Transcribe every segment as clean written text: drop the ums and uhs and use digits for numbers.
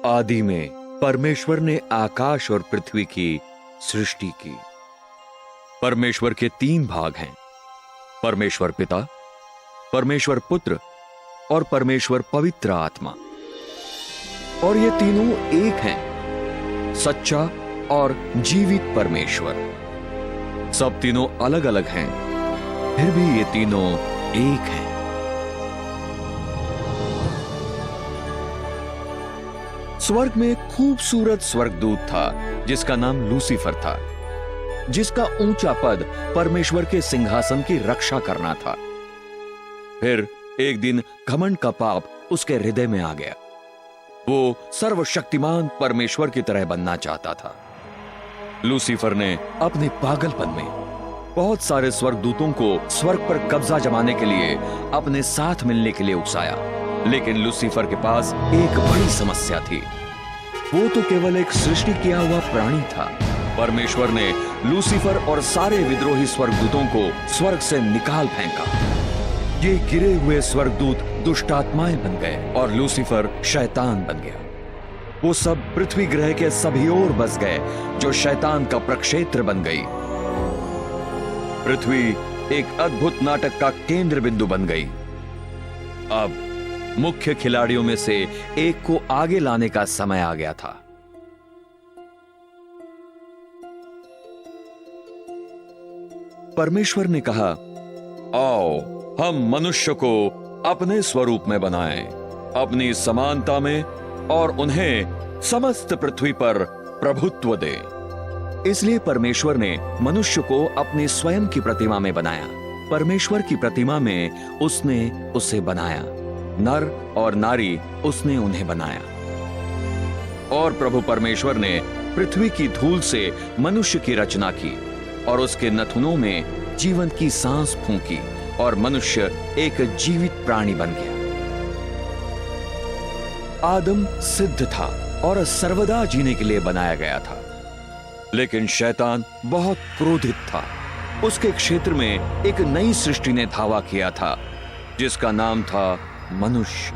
आदि में परमेश्वर ने आकाश और पृथ्वी की सृष्टि की। परमेश्वर के 3 भाग हैं, परमेश्वर पिता, परमेश्वर पुत्र और परमेश्वर पवित्र आत्मा। और ये तीनों एक हैं, सच्चा और जीवित परमेश्वर। सब तीनों अलग अलग हैं, फिर भी ये तीनों एक हैं। स्वर्ग में एक खूबसूरत स्वर्गदूत था जिसका नाम लूसीफर था, जिसका ऊंचा पद परमेश्वर के सिंहासन की रक्षा करना था। फिर एक दिन घमंड का पाप उसके हृदय में आ गया। वो सर्वशक्तिमान परमेश्वर की तरह बनना चाहता था। लूसीफर ने अपने पागलपन में बहुत सारे स्वर्गदूतों को स्वर्ग पर कब्जा जमाने के लिए अपने साथ मिलने के लिए उकसाया। लेकिन लूसीफर के पास एक बड़ी समस्या थी। वो तो केवल एक सृष्टि किया हुआ प्राणी था। परमेश्वर ने लूसीफर और सारे विद्रोही स्वर्गदूतों को स्वर्ग से निकाल फेंका। ये गिरे हुए स्वर्गदूत दुष्टात्माएं बन गए और लूसीफर शैतान बन गया। वो सब पृथ्वी ग्रह के सभी ओर बस गए, जो शैतान का प्रक्षेत्र बन गई। पृथ्वी एक अद्भुत नाटक का केंद्र बिंदु बन गई। अब मुख्य खिलाड़ियों में से एक को आगे लाने का समय आ गया था। परमेश्वर ने कहा, आओ हम मनुष्य को अपने स्वरूप में बनाएं, अपनी समानता में, और उन्हें समस्त पृथ्वी पर प्रभुत्व दें। इसलिए परमेश्वर ने मनुष्य को अपनी स्वयं की प्रतिमा में बनाया। परमेश्वर की प्रतिमा में उसने उसे बनाया, नर और नारी उसने उन्हें बनाया। और प्रभु परमेश्वर ने पृथ्वी की धूल से मनुष्य की रचना की और उसके नथुनों में जीवन की सांस फूंकी, और मनुष्य एक जीवित प्राणी बन गया। आदम सिद्ध था और सर्वदा जीने के लिए बनाया गया था। लेकिन शैतान बहुत क्रोधित था। उसके क्षेत्र में एक नई सृष्टि ने धावा किया था, जिसका नाम था मनुष्य।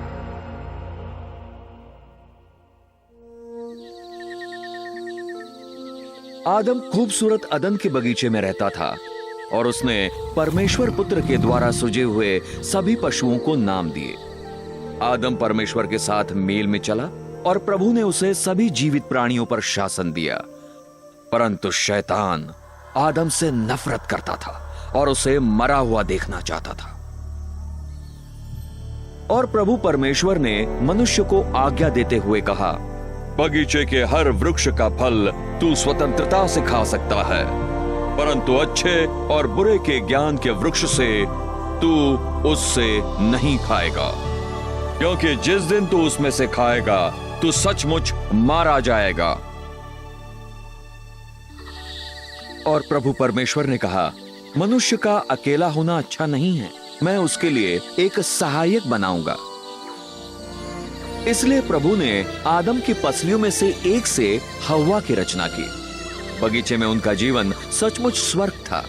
आदम खूबसूरत अदन के बगीचे में रहता था और उसने परमेश्वर पुत्र के द्वारा सृजे हुए सभी पशुओं को नाम दिए। आदम परमेश्वर के साथ मेल में चला और प्रभु ने उसे सभी जीवित प्राणियों पर शासन दिया। परंतु शैतान आदम से नफरत करता था और उसे मरा हुआ देखना चाहता था। और प्रभु परमेश्वर ने मनुष्य को आज्ञा देते हुए कहा, बगीचे के हर वृक्ष का फल तू स्वतंत्रता से खा सकता है, परंतु अच्छे और बुरे के ज्ञान के वृक्ष से तू उससे नहीं खाएगा, क्योंकि जिस दिन तू उसमें से खाएगा तू सचमुच मारा जाएगा। और प्रभु परमेश्वर ने कहा, मनुष्य का अकेला होना अच्छा नहीं है, मैं उसके लिए एक सहायक बनाऊंगा। इसलिए प्रभु ने आदम की पसलियों में से एक से हव्वा की रचना की। बगीचे में उनका जीवन सचमुच स्वर्ग था।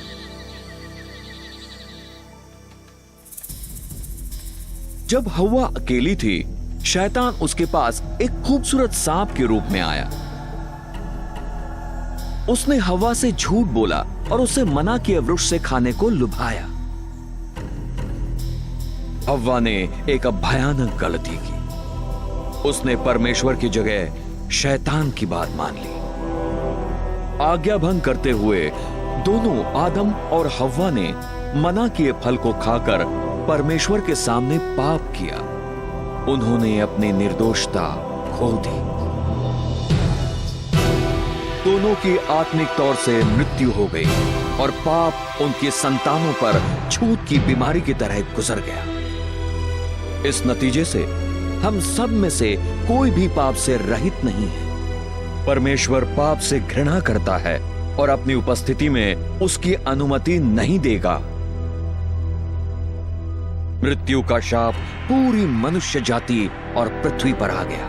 जब हव्वा अकेली थी, शैतान उसके पास एक खूबसूरत सांप के रूप में आया। उसने हव्वा से झूठ बोला और उसे मना किए वृक्ष से खाने को लुभाया। हव्वा ने एक भयानक गलती की। उसने परमेश्वर की जगह शैतान की बात मान ली। आज्ञा भंग करते हुए दोनों आदम और हव्वा ने मना किए फल को खाकर परमेश्वर के सामने पाप किया। उन्होंने अपनी निर्दोषता खो दी। दोनों की आत्मिक तौर से मृत्यु हो गई और पाप उनकी संतानों पर छूत की बीमारी की तरह गुजर गया। इस नतीजे से हम सब में से कोई भी पाप से रहित नहीं है। परमेश्वर पाप से घृणा करता है और अपनी उपस्थिति में उसकी अनुमति नहीं देगा। मृत्यु का शाप पूरी मनुष्य जाति और पृथ्वी पर आ गया।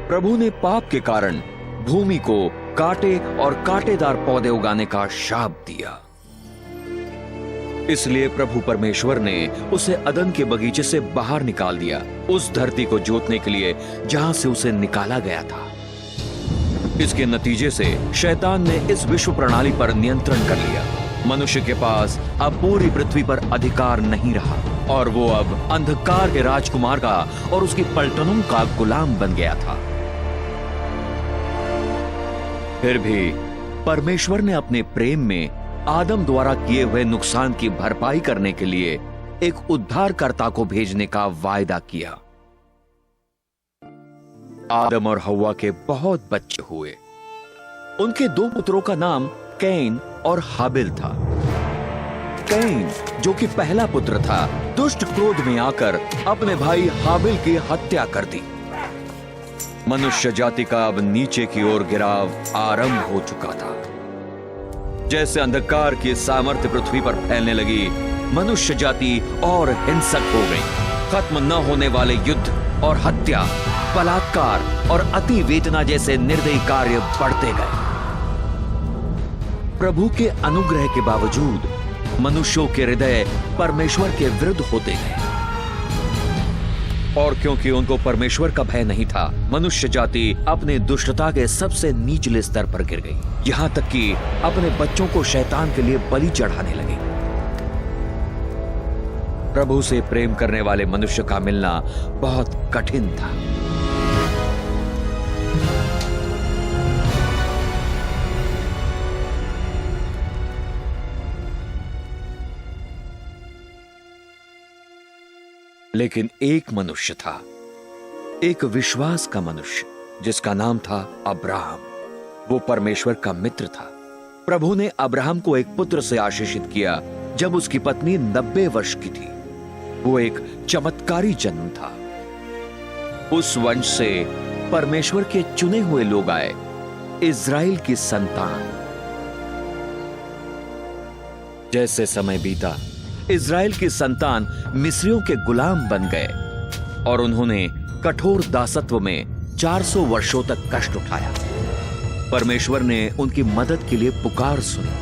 प्रभु ने पाप के कारण भूमि को कांटे और कांटेदार पौधे उगाने का शाप दिया। इसलिए प्रभु परमेश्वर ने उसे अदन के बगीचे से बाहर निकाल दिया, उस धरती को जोतने के लिए जहां से उसे निकाला गया था। इसके नतीजे से शैतान ने इस विश्व प्रणाली पर नियंत्रण कर लिया। मनुष्य के पास अब पूरी पृथ्वी पर अधिकार नहीं रहा और वो अब अंधकार के राजकुमार का और उसकी पलटनों का गुलाम बन गया था। फिर भी परमेश्वर ने अपने प्रेम में आदम द्वारा किए हुए नुकसान की भरपाई करने के लिए एक उद्धारकर्ता को भेजने का वायदा किया। आदम और हव्वा के बहुत बच्चे हुए। उनके 2 पुत्रों का नाम कैन और हाबिल था। कैन, जो कि पहला पुत्र था, दुष्ट क्रोध में आकर अपने भाई हाबिल की हत्या कर दी। मनुष्य जाति का अब नीचे की ओर गिराव आरंभ हो चुका था। जैसे अंधकार की सामर्थ्य पृथ्वी पर फैलने लगी, मनुष्य जाति और हिंसक हो गई। खत्म न होने वाले युद्ध और हत्या, बलात्कार और अति वेदना जैसे निर्दयी कार्य बढ़ते गए। प्रभु के अनुग्रह के बावजूद मनुष्यों के हृदय परमेश्वर के विरुद्ध होते गए, और क्योंकि उनको परमेश्वर का भय नहीं था, मनुष्य जाति अपने दुष्टता के सबसे निचले स्तर पर गिर गई, यहां तक कि अपने बच्चों को शैतान के लिए बलि चढ़ाने लगे। प्रभु से प्रेम करने वाले मनुष्य का मिलना बहुत कठिन था। लेकिन एक मनुष्य था, एक विश्वास का मनुष्य, जिसका नाम था अब्राहम। वो परमेश्वर का मित्र था। प्रभु ने अब्राहम को एक पुत्र से आशीषित किया जब उसकी पत्नी 90 वर्ष की थी। वो एक चमत्कारी जन्म था। उस वंश से परमेश्वर के चुने हुए लोग आए, इज़राइल की संतान। जैसे समय बीता, इज़राइल की संतान मिस्रियों के गुलाम बन गए और उन्होंने कठोर दासत्व में 400 वर्षों तक कष्ट उठाया। परमेश्वर ने उनकी मदद के लिए पुकार सुनी।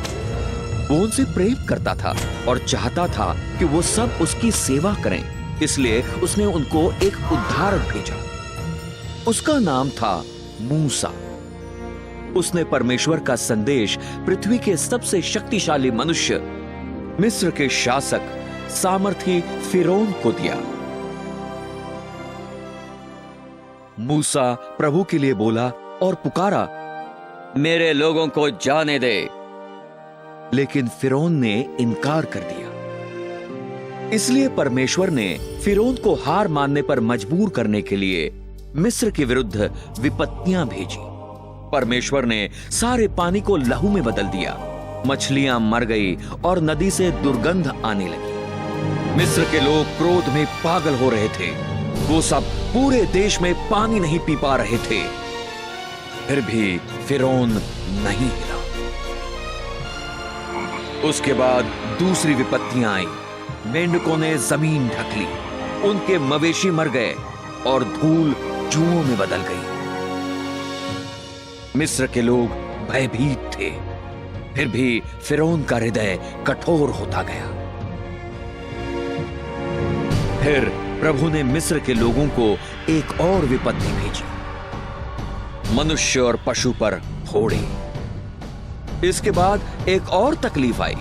वो उनसे प्रेम करता था और चाहता था कि वो सब उसकी सेवा करें, इसलिए उसने उनको एक उद्धारक भेजा। उसका नाम था मूसा। उसने परमेश्वर का संदेश पृथ्वी के सबसे शक्तिशाली मनुष्य, मिस्र के शासक, सामर्थी फिरौन को दिया। मूसा प्रभु के लिए बोला और पुकारा, मेरे लोगों को जाने दे। लेकिन फिरौन ने इनकार कर दिया। इसलिए परमेश्वर ने फिरौन को हार मानने पर मजबूर करने के लिए मिस्र के विरुद्ध विपत्तियां भेजी। परमेश्वर ने सारे पानी को लहू में बदल दिया। मछलियां मर गई और नदी से दुर्गंध आने लगी। मिस्र के लोग क्रोध में पागल हो रहे थे। वो सब पूरे देश में पानी नहीं पी पा रहे थे। फिर भी फिरौन नहीं हिला। उसके बाद दूसरी विपत्तियां आई। मेंढकों ने जमीन ढक ली, उनके मवेशी मर गए और धूल जुओं में बदल गई। मिस्र के लोग भयभीत थे। फिर भी फिरौन का हृदय कठोर होता गया। फिर प्रभु ने मिस्र के लोगों को एक और विपत्ति भेजी, मनुष्य और पशु पर फोड़े। इसके बाद एक और तकलीफ आई।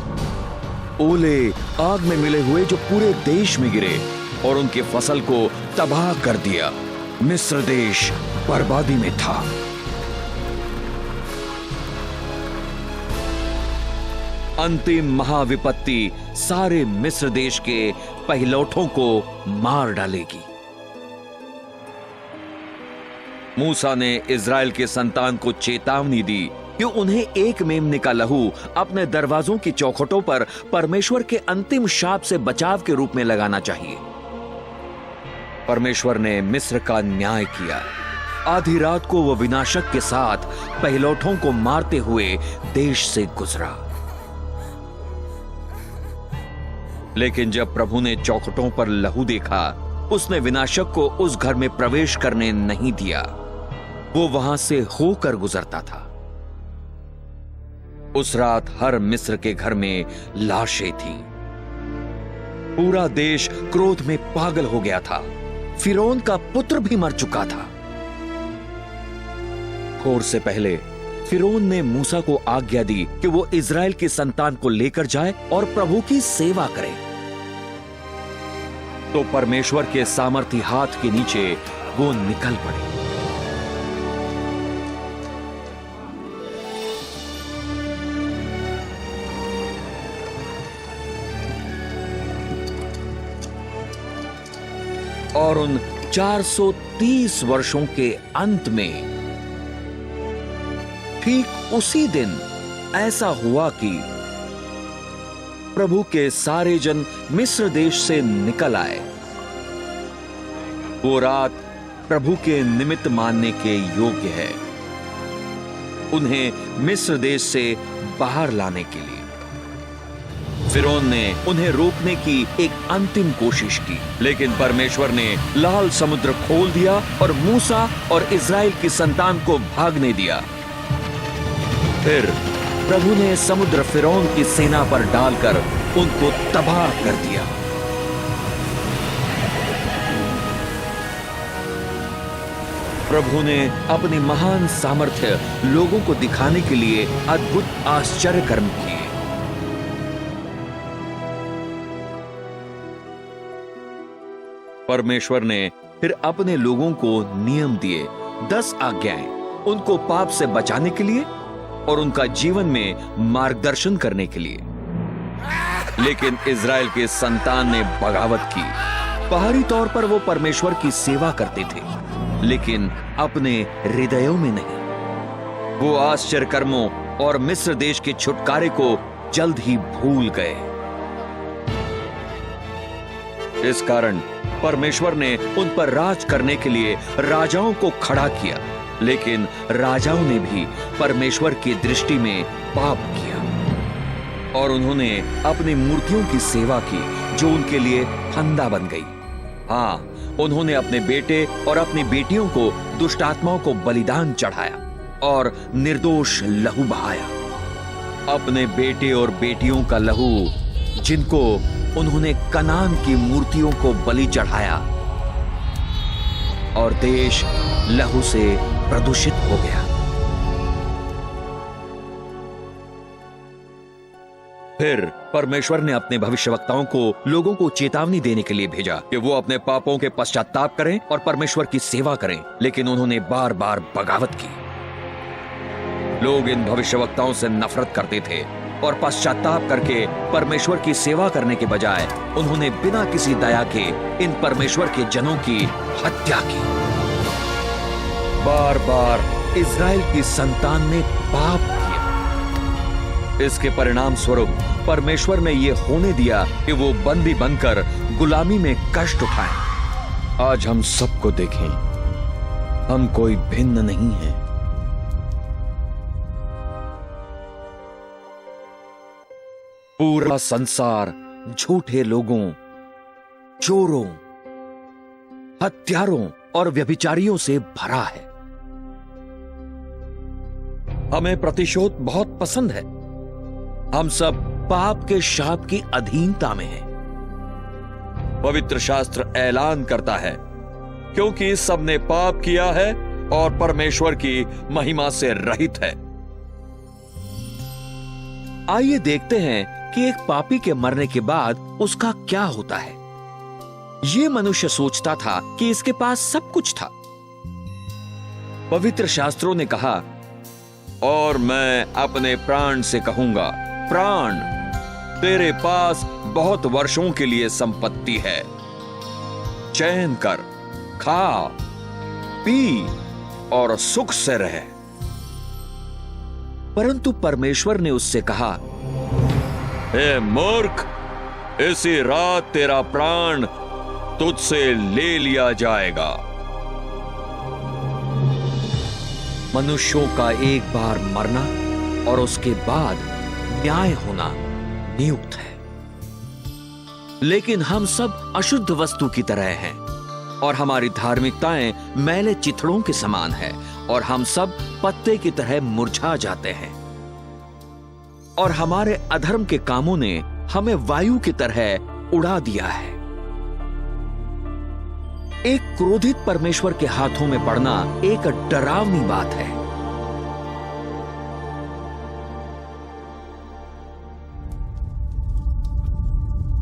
ओले आग में मिले हुए जो पूरे देश में गिरे और उनके फसल को तबाह कर दिया। मिस्र देश बर्बादी में था। अंतिम महाविपत्ति सारे मिस्र देश के पहिलौठों को मार डालेगी। मूसा ने इज़राइल के संतान को चेतावनी दी कि उन्हें एक मेमने का लहू अपने दरवाजों की चौखटों पर परमेश्वर के अंतिम शाप से बचाव के रूप में लगाना चाहिए। परमेश्वर ने मिस्र का न्याय किया। आधी रात को वह विनाशक के साथ पहिलौठों को मारते हुए देश से गुजरा। लेकिन जब प्रभु ने चौखटों पर लहू देखा, उसने विनाशक को उस घर में प्रवेश करने नहीं दिया। वो वहां से होकर गुजरता था। उस रात हर मिस्र के घर में लाशें थीं। पूरा देश क्रोध में पागल हो गया था। फिरौन का पुत्र भी मर चुका था। भोर से पहले फिरौन ने मूसा को आज्ञा दी कि वो इज़राइल की संतान को लेकर जाए और प्रभु की सेवा करे। तो परमेश्वर के सामर्थी हाथ के नीचे वो निकल पड़े। और उन 430 वर्षों के अंत में ठीक उसी दिन ऐसा हुआ कि प्रभु के सारे जन मिस्र देश से निकल आए। वो रात प्रभु के निमित्त मानने के योग्य है, उन्हें मिस्र देश से बाहर लाने के लिए। फिरौन ने उन्हें रोकने की एक अंतिम कोशिश की, लेकिन परमेश्वर ने लाल समुद्र खोल दिया और मूसा और इज़राइल की संतान को भागने दिया। फिर प्रभु ने समुद्र फिरौन की सेना पर डालकर उनको तबाह कर दिया। प्रभु ने अपनी महान सामर्थ्य लोगों को दिखाने के लिए अद्भुत आश्चर्य कर्म किए। परमेश्वर ने फिर अपने लोगों को नियम दिए, 10 आज्ञाएं, उनको पाप से बचाने के लिए और उनका जीवन में मार्गदर्शन करने के लिए। लेकिन इज़राइल के संतान ने बगावत की। बाहरी तौर पर वो परमेश्वर की सेवा करते थे, लेकिन अपने हृदयों में नहीं। वो आश्चर्य कर्मों और मिस्र देश के छुटकारे को जल्द ही भूल गए। इस कारण परमेश्वर ने उन पर राज करने के लिए राजाओं को खड़ा किया, लेकिन राजाओं ने भी परमेश्वर की दृष्टि में पाप किया और उन्होंने अपनी मूर्तियों की सेवा की जो उनके लिए फंदा बन गई। हाँ, उन्होंने अपने बेटे और अपनी बेटियों को दुष्ट आत्माओं को बलिदान चढ़ाया और निर्दोष लहू बहाया। अपने बेटे और बेटियों का लहू, जिनको उन्होंने कनान की मूर्तियों को बलि चढ़ाया, और देश लहू से प्रदूषित हो गया। फिर परमेश्वर ने अपने भविष्यवक्ताओं को लोगों को चेतावनी देने के लिए भेजा कि वो अपने पापों के पश्चाताप करें और परमेश्वर की सेवा करें, लेकिन उन्होंने बार बार बगावत की। लोग इन भविष्यवक्ताओं से नफरत करते थे और पश्चाताप करके परमेश्वर की सेवा करने के बजाय उन्होंने बिना किसी दया के इन परमेश्वर के जनों की हत्या की। बार बार इज़राइल की संतान ने पाप किया। इसके परिणाम स्वरूप परमेश्वर ने यह होने दिया कि वो बंदी बनकर गुलामी में कष्ट उठाएं। आज हम सबको देखें, हम कोई भिन्न नहीं है। पूरा संसार झूठे लोगों, चोरों, हत्यारों और व्यभिचारियों से भरा है। हमें प्रतिशोध बहुत पसंद है। हम सब पाप के शाप की अधीनता में हैं। पवित्र शास्त्र ऐलान करता है, क्योंकि सबने पाप किया है और परमेश्वर की महिमा से रहित है। आइए देखते हैं कि एक पापी के मरने के बाद उसका क्या होता है। यह मनुष्य सोचता था कि इसके पास सब कुछ था। पवित्र शास्त्रों ने कहा, और मैं अपने प्राण से कहूंगा, प्राण, तेरे पास बहुत वर्षों के लिए संपत्ति है, चैन कर, खा, पी और सुख से रह। परंतु परमेश्वर ने उससे कहा, हे मूर्ख, इसी रात तेरा प्राण तुझसे ले लिया जाएगा। मनुष्यों का एक बार मरना और उसके बाद न्याय होना नियुक्त है, लेकिन हम सब अशुद्ध वस्तु की तरह हैं और हमारी धार्मिकताएं मैले चिथड़ों के समान है और हम सब पत्ते की तरह मुरझा जाते हैं और हमारे अधर्म के कामों ने हमें वायु की तरह उड़ा दिया है। एक क्रोधित परमेश्वर के हाथों में पड़ना एक डरावनी बात है।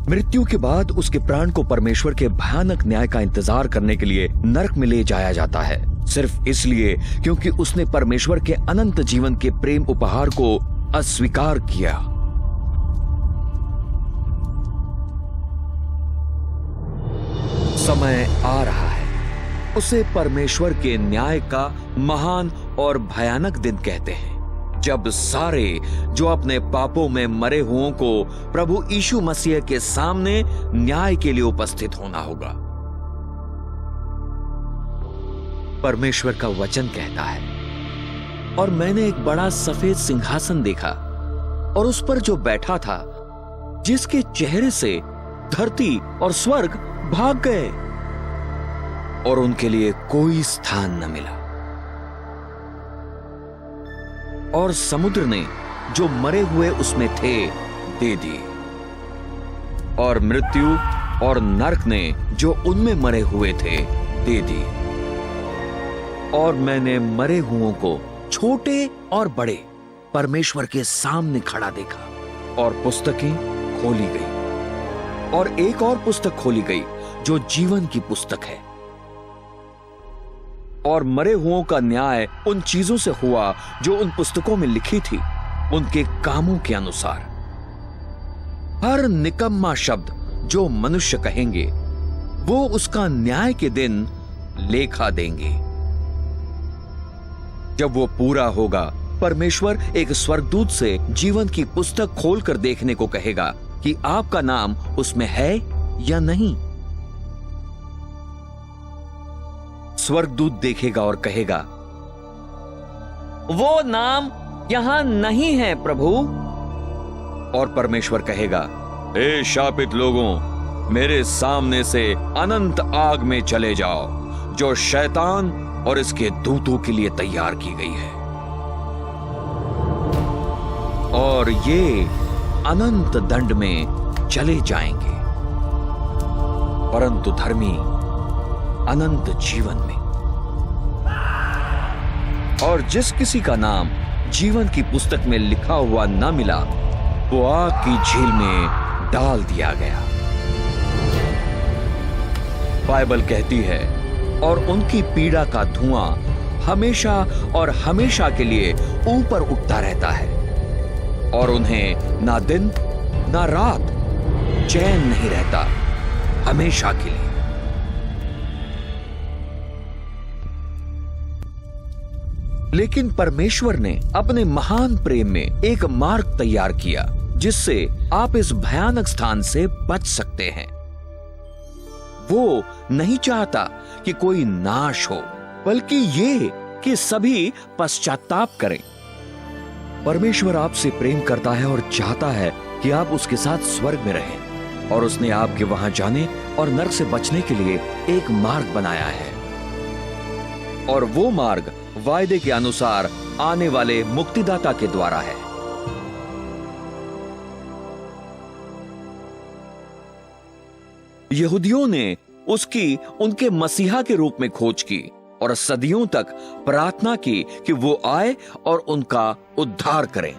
मृत्यु के बाद उसके प्राण को परमेश्वर के भयानक न्याय का इंतजार करने के लिए नरक में ले जाया जाता है, सिर्फ इसलिए क्योंकि उसने परमेश्वर के अनंत जीवन के प्रेम उपहार को अस्वीकार किया। समय आ रहा है, उसे परमेश्वर के न्याय का महान और भयानक दिन कहते हैं, जब सारे जो अपने पापों में मरे हुओं को प्रभु यीशु मसीह के सामने न्याय के लिए उपस्थित होना होगा। परमेश्वर का वचन कहता है, और मैंने एक बड़ा सफेद सिंहासन देखा और उस पर जो बैठा था, जिसके चेहरे से धरती और स्वर्ग भाग गए और उनके लिए कोई स्थान न मिला। और समुद्र ने जो मरे हुए उसमें थे दे दिए, और मृत्यु और नरक ने जो उनमें मरे हुए थे दे दिए। और मैंने मरे हुओं को, छोटे और बड़े, परमेश्वर के सामने खड़ा देखा, और पुस्तकें खोली गई, और एक और पुस्तक खोली गई जो जीवन की पुस्तक है। और मरे हुओं का न्याय उन चीजों से हुआ जो उन पुस्तकों में लिखी थी, उनके कामों के अनुसार। हर निकम्मा शब्द जो मनुष्य कहेंगे, वो उसका न्याय के दिन लेखा देंगे। जब वो पूरा होगा, परमेश्वर एक स्वर्गदूत से जीवन की पुस्तक खोलकर देखने को कहेगा कि आपका नाम उसमें है या नहीं। स्वर्गदूत देखेगा और कहेगा, वो नाम यहां नहीं है प्रभु। और परमेश्वर कहेगा, हे शापित लोगों, मेरे सामने से अनंत आग में चले जाओ, जो शैतान और इसके दूतों के लिए तैयार की गई है। और ये अनंत दंड में चले जाएंगे, परंतु धर्मी अनंत जीवन में। और जिस किसी का नाम जीवन की पुस्तक में लिखा हुआ न मिला, वो आग की झील में डाल दिया गया। बाइबल कहती है, और उनकी पीड़ा का धुआं हमेशा और हमेशा के लिए ऊपर उठता रहता है, और उन्हें ना दिन ना रात चैन नहीं रहता, हमेशा के लिए। लेकिन परमेश्वर ने अपने महान प्रेम में एक मार्ग तैयार किया, जिससे आप इस भयानक स्थान से बच सकते हैं। वो नहीं चाहता कि कोई नाश हो, बल्कि ये कि सभी पश्चाताप करें। परमेश्वर आपसे प्रेम करता है और चाहता है कि आप उसके साथ स्वर्ग में रहें, और उसने आपके वहां जाने और नरक से बचने के लिए एक मार्ग बनाया है। और वो मार्ग वायदे के अनुसार आने वाले मुक्तिदाता के द्वारा है। यहूदियों ने उसकी उनके मसीहा के रूप में खोज की और सदियों तक प्रार्थना की कि वो आए और उनका उद्धार करें।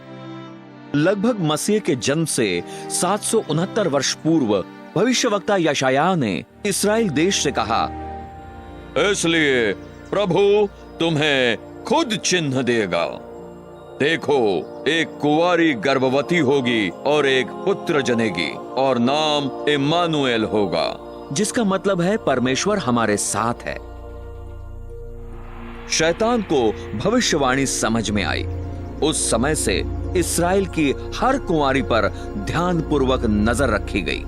लगभग मसीह के जन्म से 769 वर्ष पूर्व भविष्यवक्ता यशायाह ने इस्राएल देश से कहा, इसलिए प्रभु तुम्हें खुद चिन्ह देगा। देखो, एक कुंवारी गर्भवती होगी और एक पुत्र जनेगी, और नाम इम्मानुएल होगा, जिसका मतलब है परमेश्वर हमारे साथ है। शैतान को भविष्यवाणी समझ में आई। उस समय से इस्राएल की हर कुंवारी पर ध्यानपूर्वक नजर रखी गई।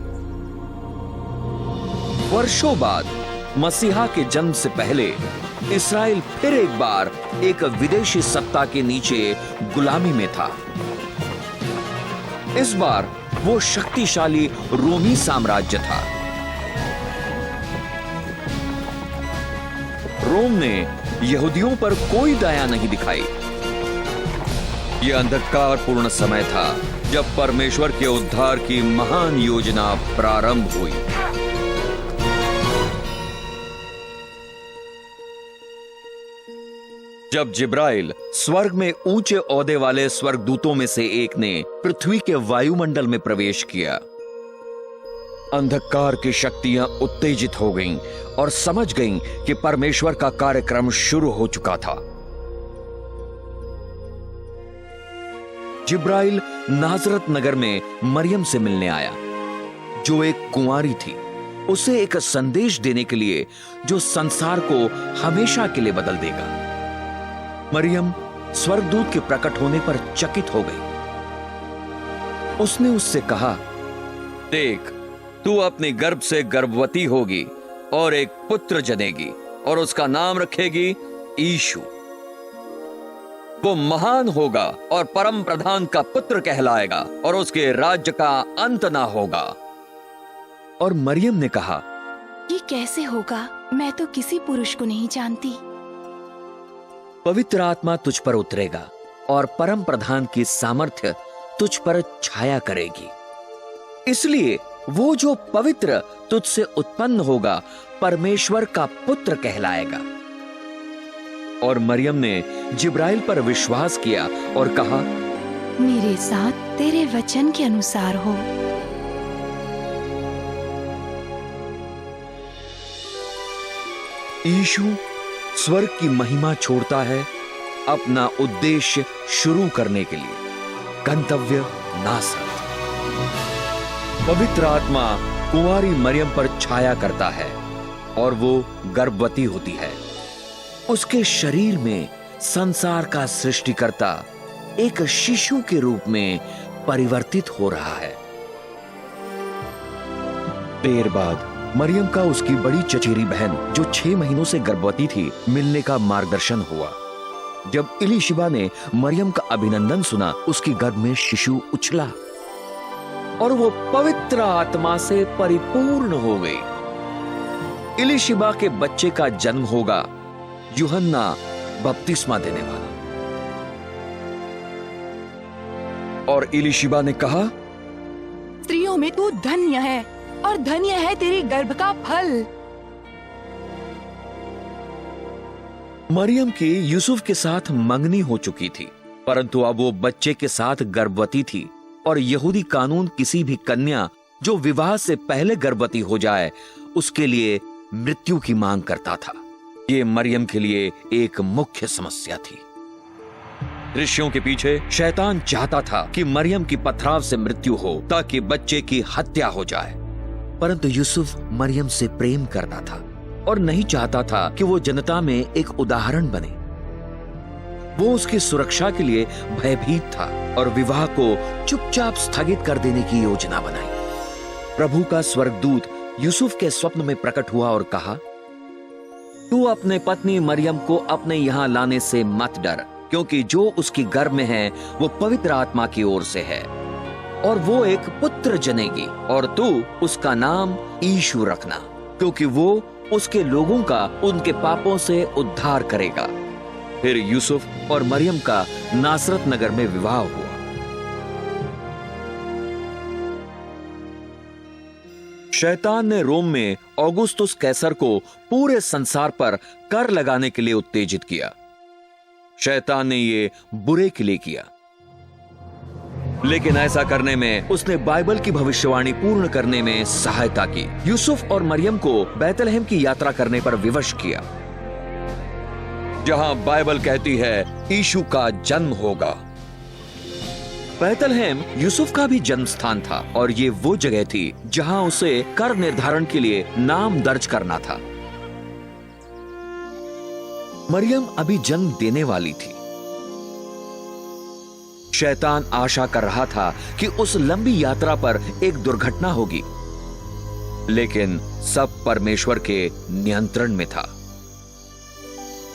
वर्षों बाद मसीहा के जन्म से पहले इस्राएल फिर एक बार एक विदेशी सत्ता के नीचे गुलामी में था। इस बार वो शक्तिशाली रोमी साम्राज्य था। रोम ने यहूदियों पर कोई दया नहीं दिखाई। यह अंधकारपूर्ण समय था जब परमेश्वर के उद्धार की महान योजना प्रारंभ हुई। जब जिब्राइल स्वर्ग में ऊंचे ओहदे वाले स्वर्गदूतों में से एक ने पृथ्वी के वायुमंडल में प्रवेश किया, अंधकार की शक्तियां उत्तेजित हो गईं और समझ गईं कि परमेश्वर का कार्यक्रम शुरू हो चुका था। जिब्राइल नाजरत नगर में मरियम से मिलने आया, जो एक कुंवारी थी, उसे एक संदेश देने के लिए जो संसार को हमेशा के लिए बदल देगा। मरियम स्वर्गदूत के प्रकट होने पर चकित हो गई। उसने उससे कहा, देख, तू अपने गर्भ से गर्भवती होगी और एक पुत्र जनेगी और उसका नाम रखेगी यीशु। वो महान होगा और परम प्रधान का पुत्र कहलाएगा और उसके राज्य का अंत ना होगा। और मरियम ने कहा, ये कैसे होगा? मैं तो किसी पुरुष को नहीं जानती। पवित्र आत्मा तुझ पर उतरेगा और परम प्रधान की सामर्थ्य तुझ पर छाया करेगी, इसलिए वो जो पवित्र तुझसे उत्पन्न होगा परमेश्वर का पुत्र कहलाएगा। और मरियम ने जिब्राइल पर विश्वास किया और कहा, मेरे साथ तेरे वचन के अनुसार हो। यीशु स्वर्ग की महिमा छोड़ता है अपना उद्देश्य शुरू करने के लिए। गंतव्य नासरत। पवित्र आत्मा कुंवारी मरियम पर छाया करता है और वो गर्भवती होती है। उसके शरीर में संसार का सृष्टिकर्ता एक शिशु के रूप में परिवर्तित हो रहा है। देर बाद मरियम का उसकी बड़ी चचेरी बहन, जो 6 महीनों से गर्भवती थी, मिलने का मार्गदर्शन हुआ। जब इलीशिबा ने मरियम का अभिनंदन सुना, उसकी गर्भ में शिशु उछला और वो पवित्र आत्मा से परिपूर्ण हो गई। इलीशिबा के बच्चे का जन्म होगा यूहन्ना बपतिस्मा देने वाला। और इलीशिबा ने कहा, स्त्रियों में तू धन्य है और धन्य है तेरी गर्भ का फल। मरियम की यूसुफ के साथ मंगनी हो चुकी थी, परंतु अब वो बच्चे के साथ गर्भवती थी और यहूदी कानून किसी भी कन्या जो विवाह से पहले गर्भवती हो जाए उसके लिए मृत्यु की मांग करता था। ये मरियम के लिए एक मुख्य समस्या थी। ऋषियों के पीछे शैतान चाहता था कि मरियम की पथराव से मृत्यु हो ताकि बच्चे की हत्या हो जाए, परंतु यूसुफ मरियम से प्रेम करता था और नहीं चाहता था कि वो जनता में एक उदाहरण बने। वो उसकी सुरक्षा के लिए भयभीत था और विवाह को चुपचाप स्थगित कर देने की योजना बनाई। प्रभु का स्वर्गदूत यूसुफ के स्वप्न में प्रकट हुआ और कहा, तू अपने पत्नी मरियम को अपने यहाँ लाने से मत डर, क्योंकि जो उसकी गर्भ में है वो पवित्र आत्मा की ओर से है और वो एक पुत्र जनेगी और तू उसका नाम यीशु रखना, क्योंकि वो उसके लोगों का उनके पापों से उद्धार करेगा। फिर यूसुफ और मरियम का नासरत नगर में विवाह हुआ। शैतान ने रोम में ऑगुस्तुस कैसर को पूरे संसार पर कर लगाने के लिए उत्तेजित किया। शैतान ने ये बुरे के लिए किया, लेकिन ऐसा करने में उसने बाइबल की भविष्यवाणी पूर्ण करने में सहायता की। यूसुफ और मरियम को बैतलहम की यात्रा करने पर विवश किया, जहां बाइबल कहती है यीशु का जन्म होगा। बैतलहम यूसुफ का भी जन्म स्थान था और ये वो जगह थी जहां उसे कर निर्धारण के लिए नाम दर्ज करना था। मरियम अभी जन्म देने वाली थी। शैतान आशा कर रहा था कि उस लंबी यात्रा पर एक दुर्घटना होगी, लेकिन सब परमेश्वर के नियंत्रण में था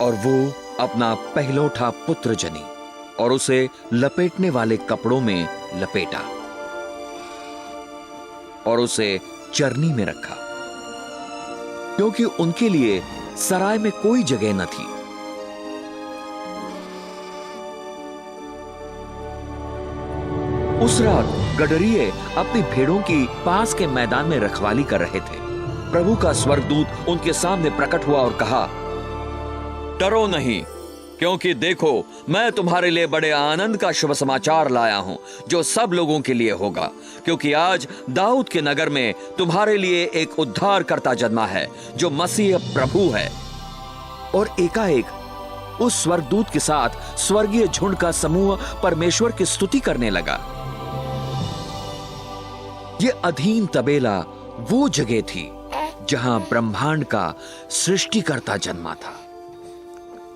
और वो अपना पहलौठा पुत्र जनी और उसे लपेटने वाले कपड़ों में लपेटा और उसे चरनी में रखा, क्योंकि उनके लिए सराय में कोई जगह न थी। उस रात गडरिये अपनी भेड़ों की पास के मैदान में रखवाली कर रहे थे। प्रभु का स्वर्गदूत उनके सामने प्रकट हुआ और कहा, डरो नहीं, क्योंकि देखो, मैं तुम्हारे लिए बड़े आनंद का शुभ समाचार लाया हूं, जो सब लोगों के लिए होगा। क्योंकि आज दाऊद के नगर में तुम्हारे लिए एक उद्धारकर्ता जन्मा है, जो मसीह प्रभु है। और एकाएक उस स्वर्गदूत के साथ स्वर्गीय झुंड का समूह परमेश्वर की स्तुति करने लगा। ये अधीन तबेला वो जगह थी जहां ब्रह्मांड का सृष्टिकर्ता जन्मा था।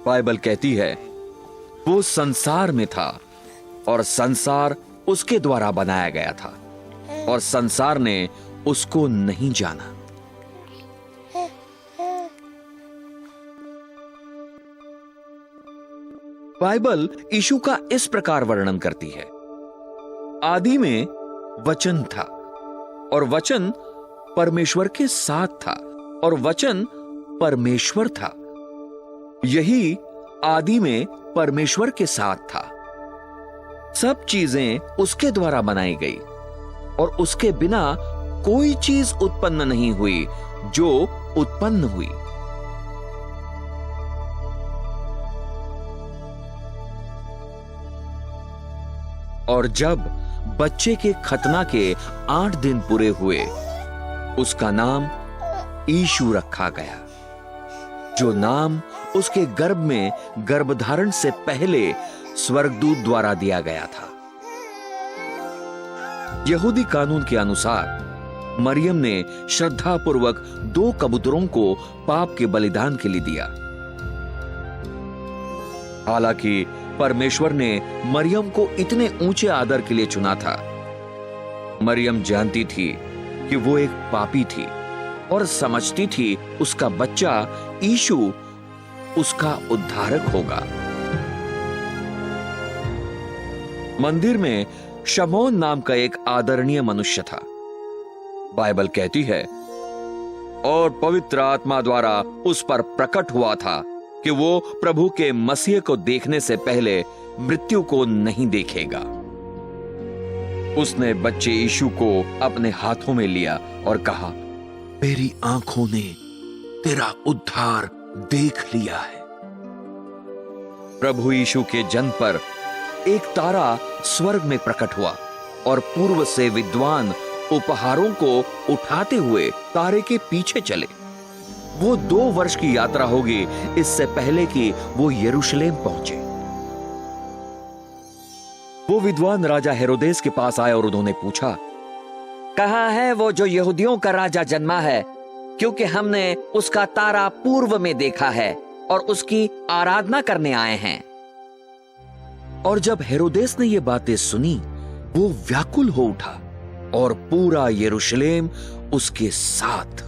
बाइबल कहती है वो संसार में था और संसार उसके द्वारा बनाया गया था और संसार ने उसको नहीं जाना। बाइबल यीशु का इस प्रकार वर्णन करती है, आदि में वचन था और वचन परमेश्वर के साथ था और वचन परमेश्वर था। यही आदि में परमेश्वर के साथ था। सब चीजें उसके द्वारा बनाई गई और उसके बिना कोई चीज उत्पन्न नहीं हुई जो उत्पन्न हुई। और जब बच्चे के खतना के 8 दिन पूरे हुए, उसका नाम यीशु रखा गया, जो नाम उसके गर्भ में गर्भधारण से पहले स्वर्गदूत द्वारा दिया गया था। यहूदी कानून के अनुसार मरियम ने श्रद्धापूर्वक 2 कबूतरों को पाप के बलिदान के लिए दिया। हालांकि परमेश्वर ने मरियम को इतने ऊंचे आदर के लिए चुना था। मरियम जानती थी कि वो एक पापी थी और समझती थी उसका बच्चा यीशु उसका उद्धारक होगा। मंदिर में शमौन नाम का एक आदरणीय मनुष्य था। बाइबल कहती है, और पवित्र आत्मा द्वारा उस पर प्रकट हुआ था कि वो प्रभु के मसीह को देखने से पहले मृत्यु को नहीं देखेगा। उसने बच्चे यीशु को अपने हाथों में लिया और कहा, मेरी आंखों ने तेरा उद्धार देख लिया है। प्रभु यीशु के जन्म पर एक तारा स्वर्ग में प्रकट हुआ और पूर्व से विद्वान उपहारों को उठाते हुए तारे के पीछे चले। वो 2 वर्ष की यात्रा होगी इससे पहले कि वो यरूशलेम पहुंचे। वो विद्वान राजा हेरोदेस के पास आए और उन्होंने पूछा, कहाँ है वो जो यहूदियों का राजा जन्मा है? क्योंकि हमने उसका तारा पूर्व में देखा है और उसकी आराधना करने आए हैं। और जब हेरोदेस ने ये बातें सुनी, वो व्याकुल हो उठा और पूरा यरूशलेम उसके साथ।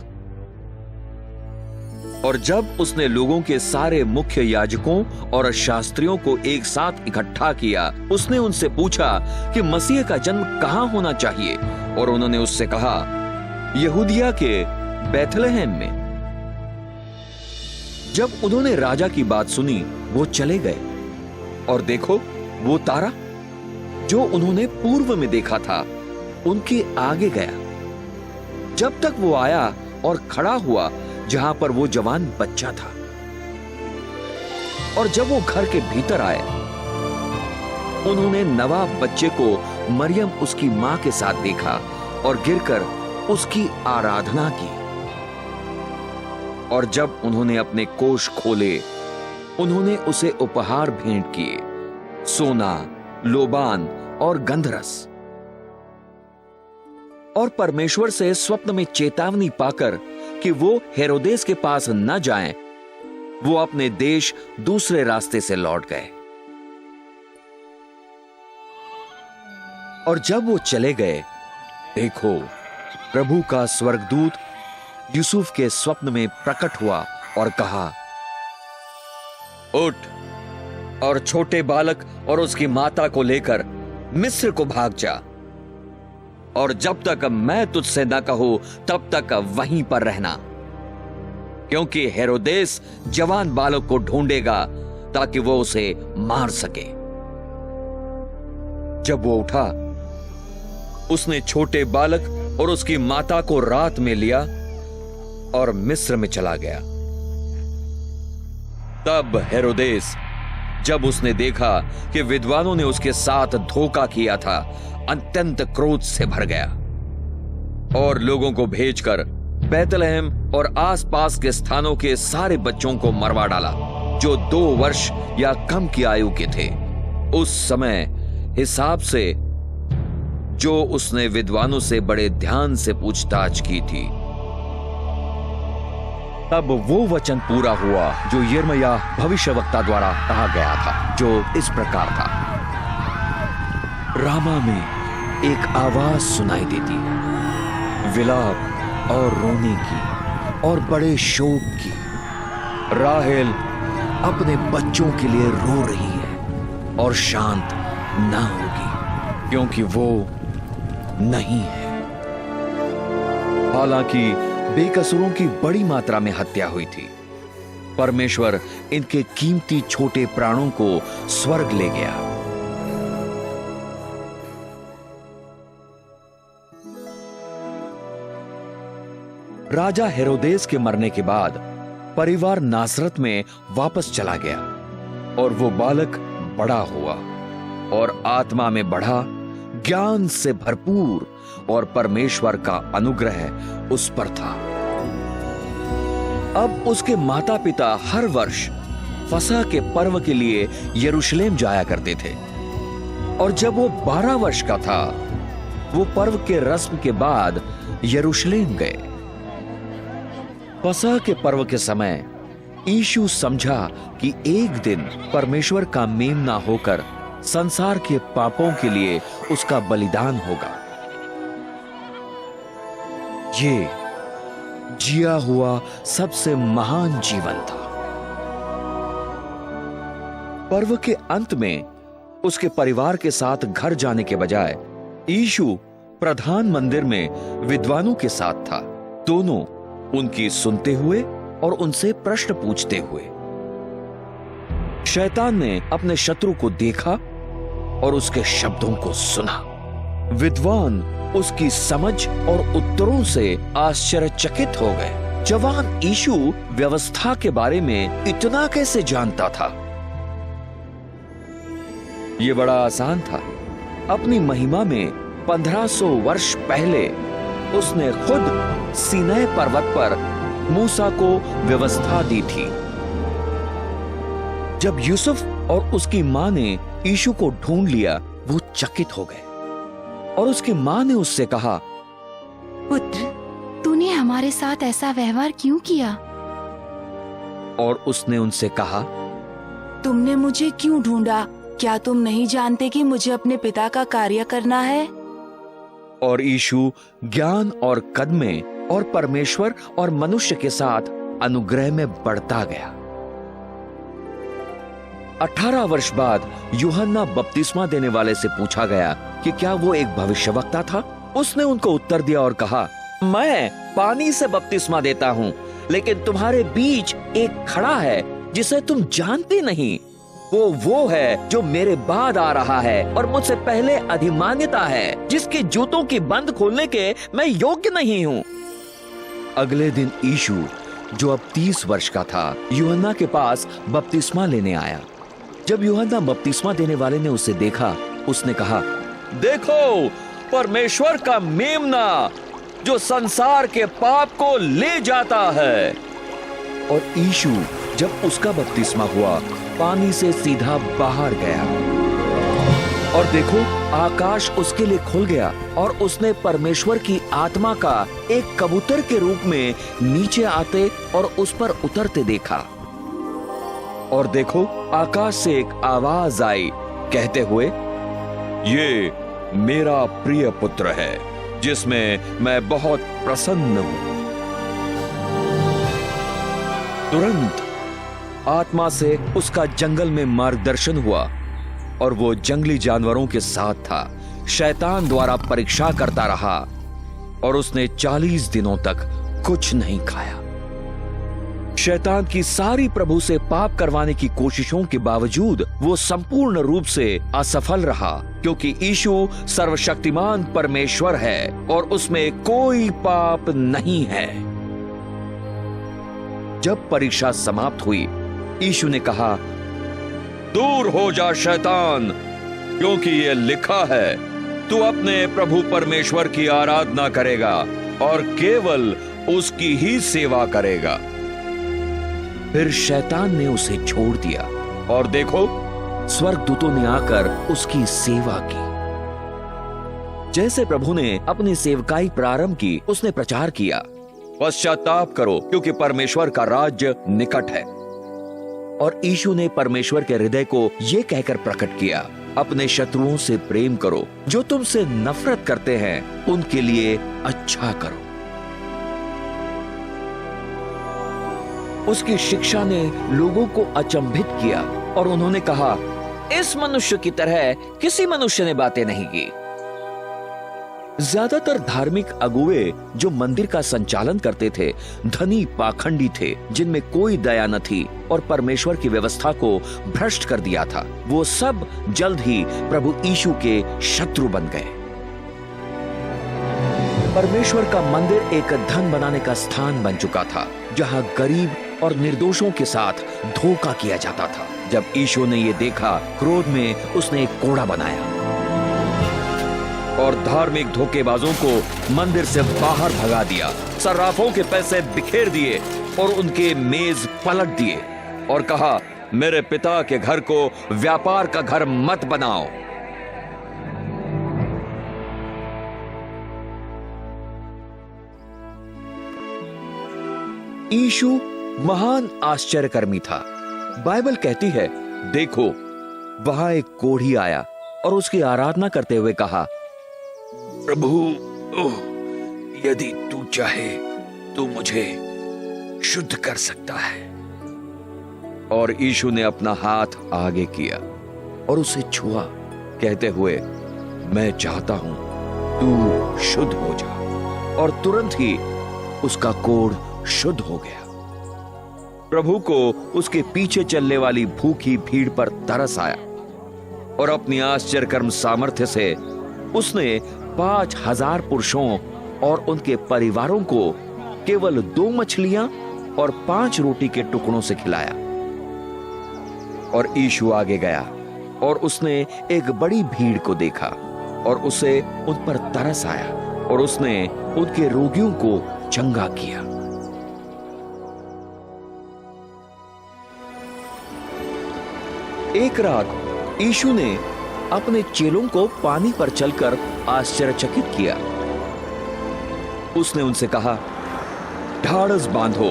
और जब उसने लोगों के सारे मुख्य याजकों और शास्त्रियों को एक साथ इकट्ठा किया, उसने उनसे पूछा कि मसीह का जन्म कहां होना चाहिए, और उन्होंने उससे कहा, यहूदिया के बैथलेहम में। जब उन्होंने राजा की बात सुनी, वो चले गए और देखो, वो तारा जो उन्होंने पूर्व में देखा था उनके आगे गया, जब तक वो आया और खड़ा हुआ जहां पर वो जवान बच्चा था। और जब वो घर के भीतर आए, उन्होंने नवाब बच्चे को मरियम उसकी मां के साथ देखा और गिरकर उसकी आराधना की। और जब उन्होंने अपने कोष खोले, उन्होंने उसे उपहार भेंट किए, सोना, लोबान और गंधरस। और परमेश्वर से स्वप्न में चेतावनी पाकर कि वो हेरोदेस के पास न जाएं, वो अपने देश दूसरे रास्ते से लौट गए। और जब वो चले गए, देखो, प्रभु का स्वर्गदूत यूसुफ के स्वप्न में प्रकट हुआ और कहा, उठ और छोटे बालक और उसकी माता को लेकर मिस्र को भाग जा, और जब तक मैं तुझसे न कहूं तब तक वहीं पर रहना, क्योंकि हेरोदेस जवान बालक को ढूंढेगा ताकि वो उसे मार सके। जब वो उठा, उसने छोटे बालक और उसकी माता को रात में लिया और मिस्र में चला गया। तब हेरोदेस जब उसने देखा कि विद्वानों ने उसके साथ धोखा किया था, अत्यंत क्रोध से भर गया और लोगों को भेजकर बैतलहम और आसपास के स्थानों के सारे बच्चों को मरवा डाला जो 2 वर्ष या कम की आयु के थे, उस समय हिसाब से जो उसने विद्वानों से बड़े ध्यान से पूछताछ की थी। तब वो वचन पूरा हुआ जो यिर्मयाह भविष्यवक्ता द्वारा कहा गया था, जो इस प्रकार था। रामा में एक आवाज सुनाई देती है, विलाप और रोने की और बड़े शोक की। राहेल अपने बच्चों के लिए रो रही है और शांत ना होगी क्योंकि वो नहीं है। हालांकि बेकसूरों की बड़ी मात्रा में हत्या हुई थी, परमेश्वर इनके कीमती छोटे प्राणों को स्वर्ग ले गया। राजा हेरोदेस के मरने के बाद परिवार नासरत में वापस चला गया और वो बालक बड़ा हुआ और आत्मा में बढ़ा, ज्ञान से भरपूर, और परमेश्वर का अनुग्रह उस पर था। अब उसके माता पिता हर वर्ष फसह के पर्व के लिए यरूशलेम जाया करते थे और जब वो 12 वर्ष का था, वो पर्व के रस्म के बाद यरूशलेम गए। फसह के पर्व के समय यीशु समझा कि एक दिन परमेश्वर का मेमना होकर संसार के पापों के लिए उसका बलिदान होगा। ये जिया हुआ सबसे महान जीवन था। पर्व के अंत में उसके परिवार के साथ घर जाने के बजाय यीशु प्रधान मंदिर में विद्वानों के साथ था, दोनों उनकी सुनते हुए और उनसे प्रश्न पूछते हुए। शैतान ने अपने शत्रु को देखा और उसके शब्दों को सुना। विद्वान उसकी समझ और उत्तरों से आश्चर्यचकित हो गए। जवान यीशु व्यवस्था के बारे में इतना कैसे जानता था? यह बड़ा आसान था। अपनी महिमा में 1500 वर्ष पहले उसने खुद सीनै पर्वत पर मूसा को व्यवस्था दी थी। जब यूसुफ और उसकी मां ने यीशु को ढूंढ लिया, वो चकित हो गए और उसकी मां ने उससे कहा, पुत्र, तूने हमारे साथ ऐसा व्यवहार क्यों किया? और उसने उनसे कहा, तुमने मुझे क्यों ढूंढा? क्या तुम नहीं जानते कि मुझे अपने पिता का कार्य करना है? और यीशु ज्ञान और कद में और परमेश्वर और मनुष्य के साथ अनुग्रह में बढ़ता गया। 18 वर्ष बाद यूहन्ना बपतिस्मा देने वाले से पूछा गया कि क्या वो एक भविष्यवक्ता था। उसने उनको उत्तर दिया और कहा, मैं पानी से बपतिस्मा देता हूँ, लेकिन तुम्हारे बीच एक खड़ा है जिसे तुम जानते नहीं। वो है जो मेरे बाद आ रहा है और मुझसे पहले अधिमान्यता है, जिसके जूतों की बंद खोलने के मैं योग्य नहीं हूँ। अगले दिन यीशु, जो अब 30 वर्ष का था, यूहन्ना के पास बपतिस्मा लेने आया। जब यूहन्ना बपतिस्मा देने वाले ने उसे देखा, उसने कहा, देखो परमेश्वर का मेमना जो संसार के पाप को ले जाता है। और यीशु जब उसका बपतिस्मा हुआ, पानी से सीधा बाहर गया और देखो आकाश उसके लिए खुल गया और उसने परमेश्वर की आत्मा का एक कबूतर के रूप में नीचे आते और उस पर उतरते देखा। और देखो आकाश से एक आवाज आई कहते हुए, ये मेरा प्रिय पुत्र है जिसमें मैं बहुत प्रसन्न हूं। तुरंत आत्मा से उसका जंगल में मार्गदर्शन हुआ और वो जंगली जानवरों के साथ था। शैतान द्वारा परीक्षा करता रहा और उसने 40 दिनों तक कुछ नहीं खाया। शैतान की सारी प्रभु से पाप करवाने की कोशिशों के बावजूद वो संपूर्ण रूप से असफल रहा, क्योंकि यीशु सर्वशक्तिमान परमेश्वर है और उसमें कोई पाप नहीं है। जब परीक्षा समाप्त हुई, यीशु ने कहा, दूर हो जा शैतान, क्योंकि ये लिखा है, तू अपने प्रभु परमेश्वर की आराधना करेगा और केवल उसकी ही सेवा करेगा। फिर शैतान ने उसे छोड़ दिया और देखो, स्वर्गदूतों ने आकर उसकी सेवा की। जैसे प्रभु ने अपनी सेवकाई प्रारंभ की, उसने प्रचार किया, पश्चाताप करो क्योंकि परमेश्वर का राज्य निकट है। और यीशु ने परमेश्वर के हृदय को यह कहकर प्रकट किया, अपने शत्रुओं से प्रेम करो, जो तुमसे नफरत करते हैं उनके लिए अच्छा करो। उसकी शिक्षा ने लोगों को अचंभित किया और उन्होंने कहा, इस मनुष्य की तरह किसी मनुष्य ने बातें नहीं की। ज्यादातर धार्मिक अगुवे जो मंदिर का संचालन करते थे, धनी पाखंडी थे, जिनमें कोई दया न थी और परमेश्वर की व्यवस्था को भ्रष्ट कर दिया था। वो सब जल्द ही प्रभु यीशु के शत्रु बन गए। परमेश्वर का मंदिर एक धन बनाने का स्थान बन चुका था, जहां गरीब और निर्दोषों के साथ धोखा किया जाता था। जब यीशु ने ये देखा, क्रोध में उसने एक कोड़ा बनाया और धार्मिक धोखेबाजों को मंदिर से बाहर भगा दिया, सर्राफों के पैसे बिखेर दिए और उनके मेज पलट दिए और कहा, मेरे पिता के घर को व्यापार का घर मत बनाओ। यीशु महान आश्चर्यकर्मी था। बाइबल कहती है, देखो, वहां एक कोढ़ी आया और उसकी आराधना करते हुए कहा, प्रभु, यदि तू चाहे तो मुझे शुद्ध कर सकता है। और यीशु ने अपना हाथ आगे किया और उसे छुआ, कहते हुए, मैं चाहता हूं तू शुद्ध हो जा। और तुरंत ही उसका कोढ़ शुद्ध हो गया। प्रभु को उसके पीछे चलने वाली भूखी भीड़ पर तरस आया और अपनी आश्चर्यकर्म सामर्थ्य से उसने 5000 पुरुषों और उनके परिवारों को केवल 2 मछलियां और 5 रोटी के टुकड़ों से खिलाया। और यीशु आगे गया और उसने एक बड़ी भीड़ को देखा और उसे उन पर तरस आया और उसने उनके रोगियों को चंगा किया। एक रात यीशु ने अपने चेलों को पानी पर चलकर आश्चर्यचकित किया। उसने उनसे कहा, ढाढ़स बांधो,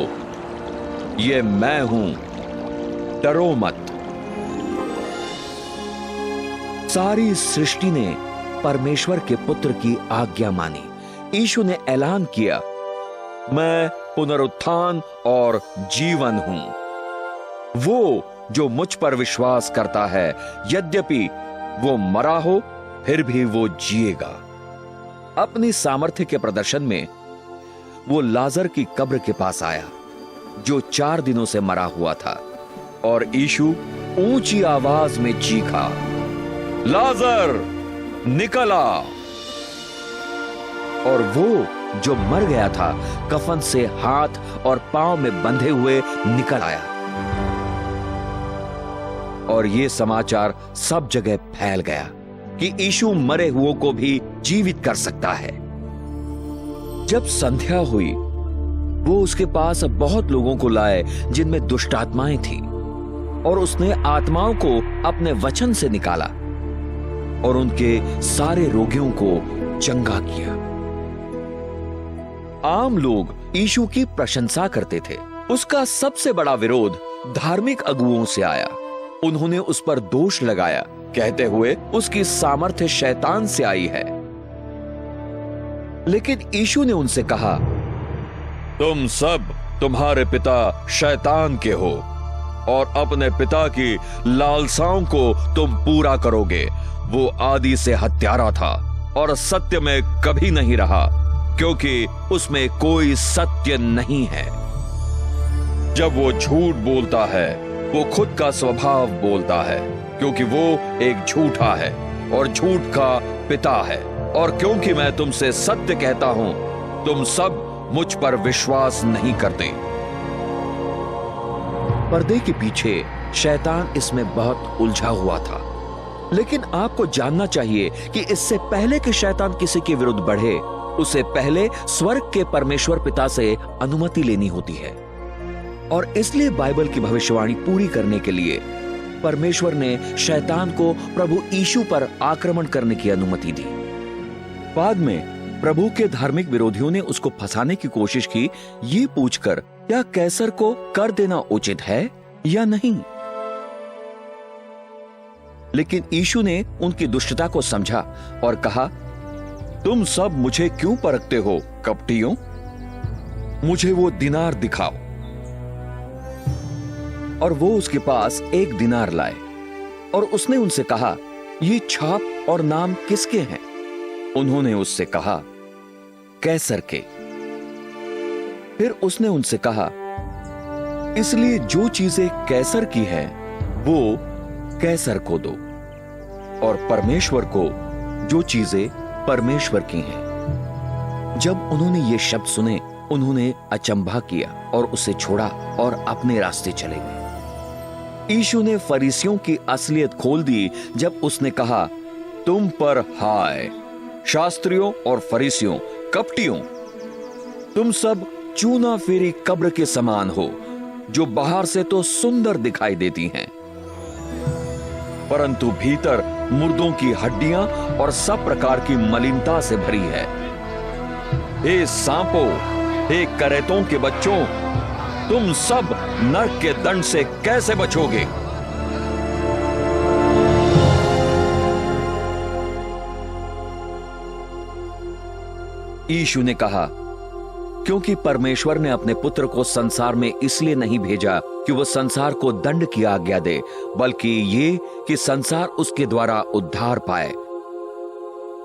ये मैं हूं, डरो मत। सारी सृष्टि ने परमेश्वर के पुत्र की आज्ञा मानी। यीशु ने ऐलान किया, मैं पुनरुत्थान और जीवन हूं। वो जो मुझ पर विश्वास करता है, यद्यपि वो मरा हो, फिर भी वो जिएगा। अपनी सामर्थ्य के प्रदर्शन में वो लाजर की कब्र के पास आया, जो 4 दिनों से मरा हुआ था, और यीशु ऊंची आवाज में चीखा, लाजर निकल आ। और वो जो मर गया था, कफन से हाथ और पांव में बंधे हुए निकल आया। और ये समाचार सब जगह फैल गया कि यीशु मरे हुओं को भी जीवित कर सकता है। जब संध्या हुई, वो उसके पास बहुत लोगों को लाए जिनमें दुष्ट आत्माएं थी, और उसने आत्माओं को अपने वचन से निकाला और उनके सारे रोगियों को चंगा किया। आम लोग यीशु की प्रशंसा करते थे। उसका सबसे बड़ा विरोध धार्मिक अगुओं से आया। उन्होंने उस पर दोष लगाया, कहते हुए उसकी सामर्थ्य शैतान से आई है। लेकिन यीशु ने उनसे कहा, तुम सब तुम्हारे पिता शैतान के हो और अपने पिता की लालसाओं को तुम पूरा करोगे। वो आदि से हत्यारा था और सत्य में कभी नहीं रहा, क्योंकि उसमें कोई सत्य नहीं है। जब वो झूठ बोलता है, वो खुद का स्वभाव बोलता है, क्योंकि वो एक झूठा है और झूठ का पिता है। और क्योंकि मैं तुमसे सत्य कहता हूं, तुम सब मुझ पर विश्वास नहीं करते। पर्दे के पीछे शैतान इसमें बहुत उलझा हुआ था। लेकिन आपको जानना चाहिए कि इससे पहले कि शैतान किसी के विरुद्ध बढ़े, उसे पहले स्वर्ग के परमेश्वर पिता से अनुमति लेनी होती है। और इसलिए बाइबल की भविष्यवाणी पूरी करने के लिए परमेश्वर ने शैतान को प्रभु यीशु पर आक्रमण करने की अनुमति दी। बाद में प्रभु के धार्मिक विरोधियों ने उसको फंसाने की कोशिश की, ये पूछकर क्या कैसर को कर देना उचित है या नहीं। लेकिन यीशु ने उनकी दुष्टता को समझा और कहा, तुम सब मुझे क्यों परखते हो कपटियों? मुझे वो दिनार दिखाओ। और वो उसके पास 1 दिनार लाए और उसने उनसे कहा, ये छाप और नाम किसके हैं? उन्होंने उससे कहा, कैसर के। फिर उसने उनसे कहा, इसलिए जो चीजें कैसर की हैं, वो कैसर को दो, और परमेश्वर को जो चीजें परमेश्वर की हैं। जब उन्होंने ये शब्द सुने, उन्होंने अचंभा किया और उसे छोड़ा और अपने रास्ते चले गए। यीशु ने फरीसियों की असलियत खोल दी जब उसने कहा, तुम पर हाय शास्त्रियों और फरीसियों, कपटियों, तुम सब चूना फेरी कब्र के समान हो, जो बाहर से तो सुंदर दिखाई देती हैं, परंतु भीतर मुर्दों की हड्डियां और सब प्रकार की मलिनता से भरी है। हे सांपों, हे करेतों के बच्चों, तुम सब नरक के दंड से कैसे बचोगे? यीशु ने कहा, क्योंकि परमेश्वर ने अपने पुत्र को संसार में इसलिए नहीं भेजा कि वह संसार को दंड की आज्ञा दे, बल्कि ये कि संसार उसके द्वारा उद्धार पाए।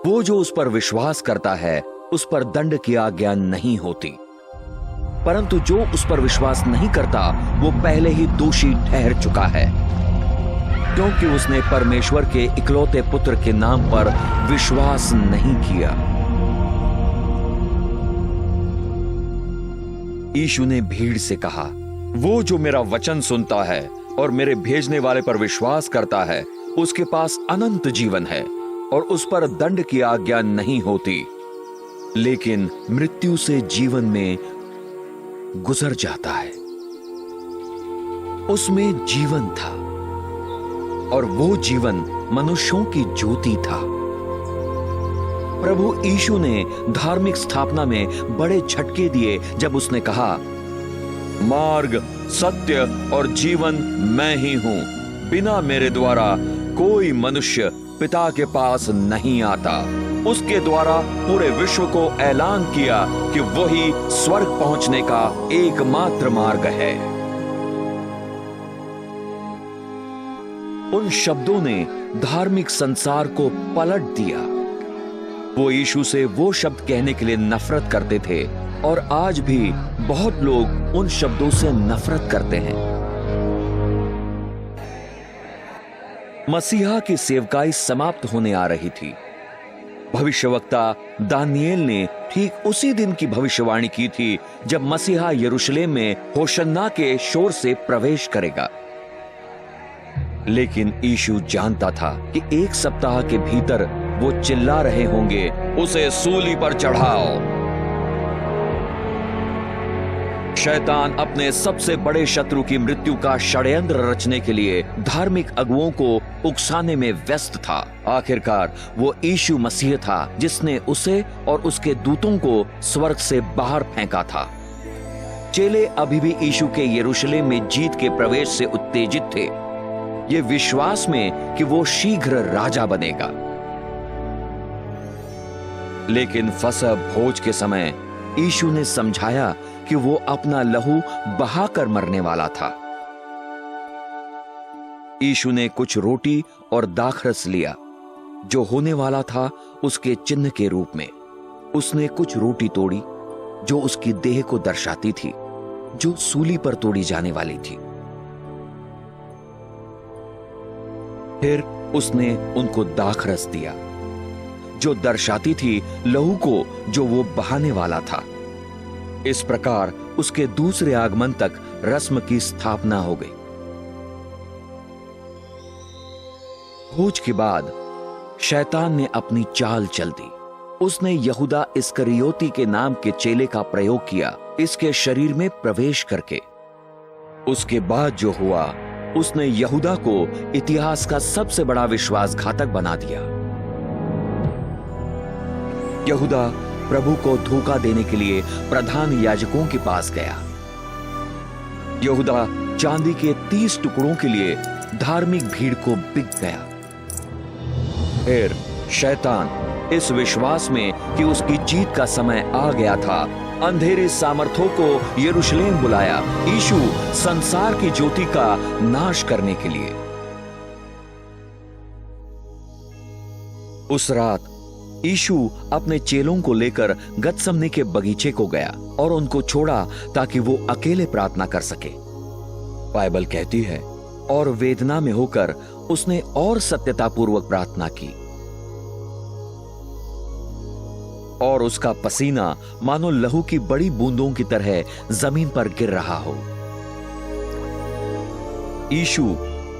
वो जो उस पर विश्वास करता है, उस पर दंड की आज्ञा नहीं होती, परंतु जो उस पर विश्वास नहीं करता, वो पहले ही दोषी ठहर चुका है, क्योंकि उसने परमेश्वर के इकलौते पुत्र के नाम पर विश्वास नहीं किया। यीशु ने भीड़ से कहा, वो जो मेरा वचन सुनता है और मेरे भेजने वाले पर विश्वास करता है, उसके पास अनंत जीवन है और उस पर दंड की आज्ञा नहीं होती, लेकिन मृत्यु से जीवन में गुजर जाता है। उसमें जीवन था और वो जीवन मनुष्यों की ज्योति था। प्रभु यीशु ने धार्मिक स्थापना में बड़े झटके दिए जब उसने कहा, मार्ग, सत्य और जीवन मैं ही हूं, बिना मेरे द्वारा कोई मनुष्य पिता के पास नहीं आता। उसके द्वारा पूरे विश्व को ऐलान किया कि वही स्वर्ग पहुंचने का एकमात्र मार्ग है। उन शब्दों ने धार्मिक संसार को पलट दिया। वो यीशु से वो शब्द कहने के लिए नफरत करते थे और आज भी बहुत लोग उन शब्दों से नफरत करते हैं। मसीहा की सेवकाई समाप्त होने आ रही थी। भविष्यवक्ता दानियेल ने ठीक उसी दिन की भविष्यवाणी की थी जब मसीहा यरूशलेम में होशन्ना के शोर से प्रवेश करेगा। लेकिन यीशु जानता था कि 1 सप्ताह के भीतर वो चिल्ला रहे होंगे, उसे सूली पर चढ़ाओ। शैतान अपने सबसे बड़े शत्रु की मृत्यु का षड्यंत्र रचने के लिए धार्मिक अगुओं को उकसाने में व्यस्त था। आखिरकार वो यीशु मसीह था जिसने उसे और उसके दूतों को स्वर्ग से बाहर फेंका था। चेले अभी भी यीशु के यरूशलेम में जीत के प्रवेश से उत्तेजित थे, ये विश्वास में कि वो शीघ्र राजा बनेगा। लेकिन फसह भोज के समय यीशु ने समझाया कि वो अपना लहू बहाकर मरने वाला था। यीशु ने कुछ रोटी और दाखरस लिया जो होने वाला था उसके चिन्ह के रूप में। उसने कुछ रोटी तोड़ी जो उसकी देह को दर्शाती थी, जो सूली पर तोड़ी जाने वाली थी। फिर उसने उनको दाखरस दिया जो दर्शाती थी लहू को जो वो बहाने वाला था। इस प्रकार उसके दूसरे आगमन तक रस्म की स्थापना हो गई। खोज के बाद शैतान ने अपनी चाल चल दी। उसने यहूदा इस्करियोती के नाम के चेले का प्रयोग किया इसके शरीर में प्रवेश करके। उसके बाद जो हुआ, उसने यहूदा को इतिहास का सबसे बड़ा विश्वासघातक बना दिया। यहूदा प्रभु को धोखा देने के लिए प्रधान याजकों के पास गया। यहूदा चांदी के 30 टुकड़ों के लिए धार्मिक भीड़ को बिक गया। फिर शैतान इस विश्वास में कि उसकी जीत का समय आ गया था, अंधेरे सामर्थों को यरूशलेम बुलाया यीशु संसार की ज्योति का नाश करने के लिए। उस रात यीशु अपने चेलों को लेकर गतसमनी के बगीचे को गया और उनको छोड़ा ताकि वो अकेले प्रार्थना कर सके। बाइबल कहती है, और वेदना में होकर उसने और सत्यतापूर्वक प्रार्थना की और उसका पसीना मानो लहू की बड़ी बूंदों की तरह जमीन पर गिर रहा हो। यीशु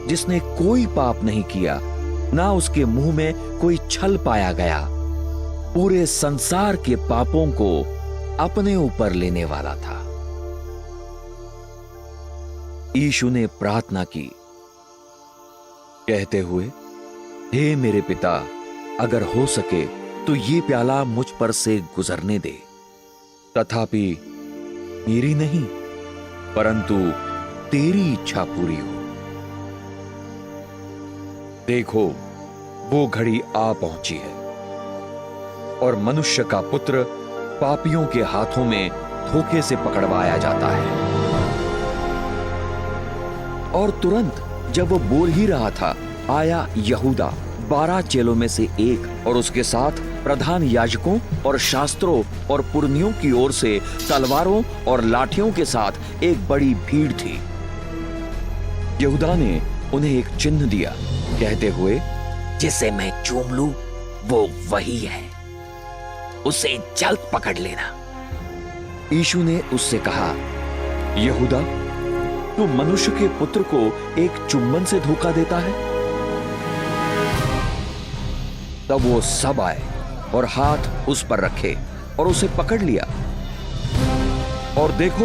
जिसने कोई पाप नहीं किया, ना उसके मुंह में कोई छल पाया गया, पूरे संसार के पापों को अपने ऊपर लेने वाला था। यीशु ने प्रार्थना की कहते हुए, हे मेरे पिता, अगर हो सके तो ये प्याला मुझ पर से गुजरने दे, तथापि मेरी नहीं परंतु तेरी इच्छा पूरी हो। देखो, वो घड़ी आ पहुंची है और मनुष्य का पुत्र पापियों के हाथों में धोखे से पकड़वाया जाता है। और तुरंत जब वो बोल ही रहा था, आया यहूदा 12 चेलों में से एक और उसके साथ प्रधान याजकों और शास्त्रों और पुरनियों की ओर से तलवारों और लाठियों के साथ एक बड़ी भीड़ थी। यहूदा ने उन्हें एक चिन्ह दिया कहते हुए, जिसे मैं चूम लूं वो वही है, उसे जल्द पकड़ लेना। यीशु ने उससे कहा, यहूदा, तू मनुष्य के पुत्र को एक चुम्बन से धोखा देता है? तब वो सब आए और हाथ उस पर रखे और उसे पकड़ लिया। और देखो,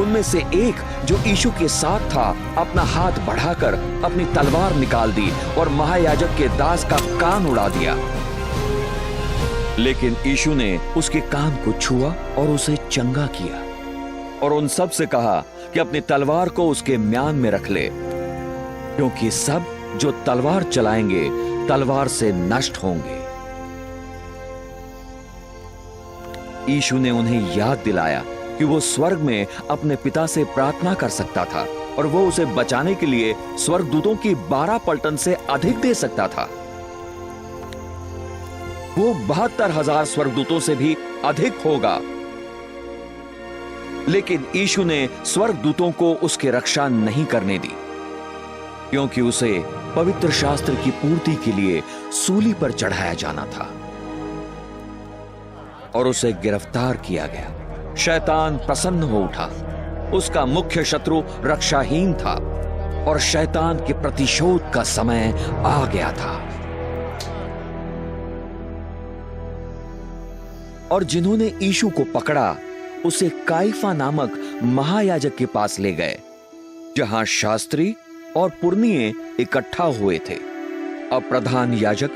उनमें से एक जो यीशु के साथ था अपना हाथ बढ़ाकर अपनी तलवार निकाल दी और महायाजक के दास का कान उड़ा दिया। लेकिन यीशु ने उसके कान को छुआ और उसे चंगा किया और उन सब से कहा कि अपनी तलवार को उसके म्यान में रख ले, क्योंकि सब जो तलवार चलाएंगे तलवार से नष्ट होंगे। यीशु ने उन्हें याद दिलाया कि वो स्वर्ग में अपने पिता से प्रार्थना कर सकता था और वो उसे बचाने के लिए स्वर्गदूतों की 12 पलटन से अधिक दे सकता था। वो 72,000 स्वर्गदूतों से भी अधिक होगा। लेकिन यीशु ने स्वर्गदूतों को उसकी रक्षा नहीं करने दी, क्योंकि उसे पवित्र शास्त्र की पूर्ति के लिए सूली पर चढ़ाया जाना था और उसे गिरफ्तार किया गया। शैतान प्रसन्न हो उठा। उसका मुख्य शत्रु रक्षाहीन था और शैतान के प्रतिशोध का समय आ गया था। और जिन्होंने यीशु को पकड़ा उसे काइफा नामक महायाजक के पास ले गए, जहां शास्त्री और पुरनिये इकट्ठा हुए थे। अब प्रधान याजक,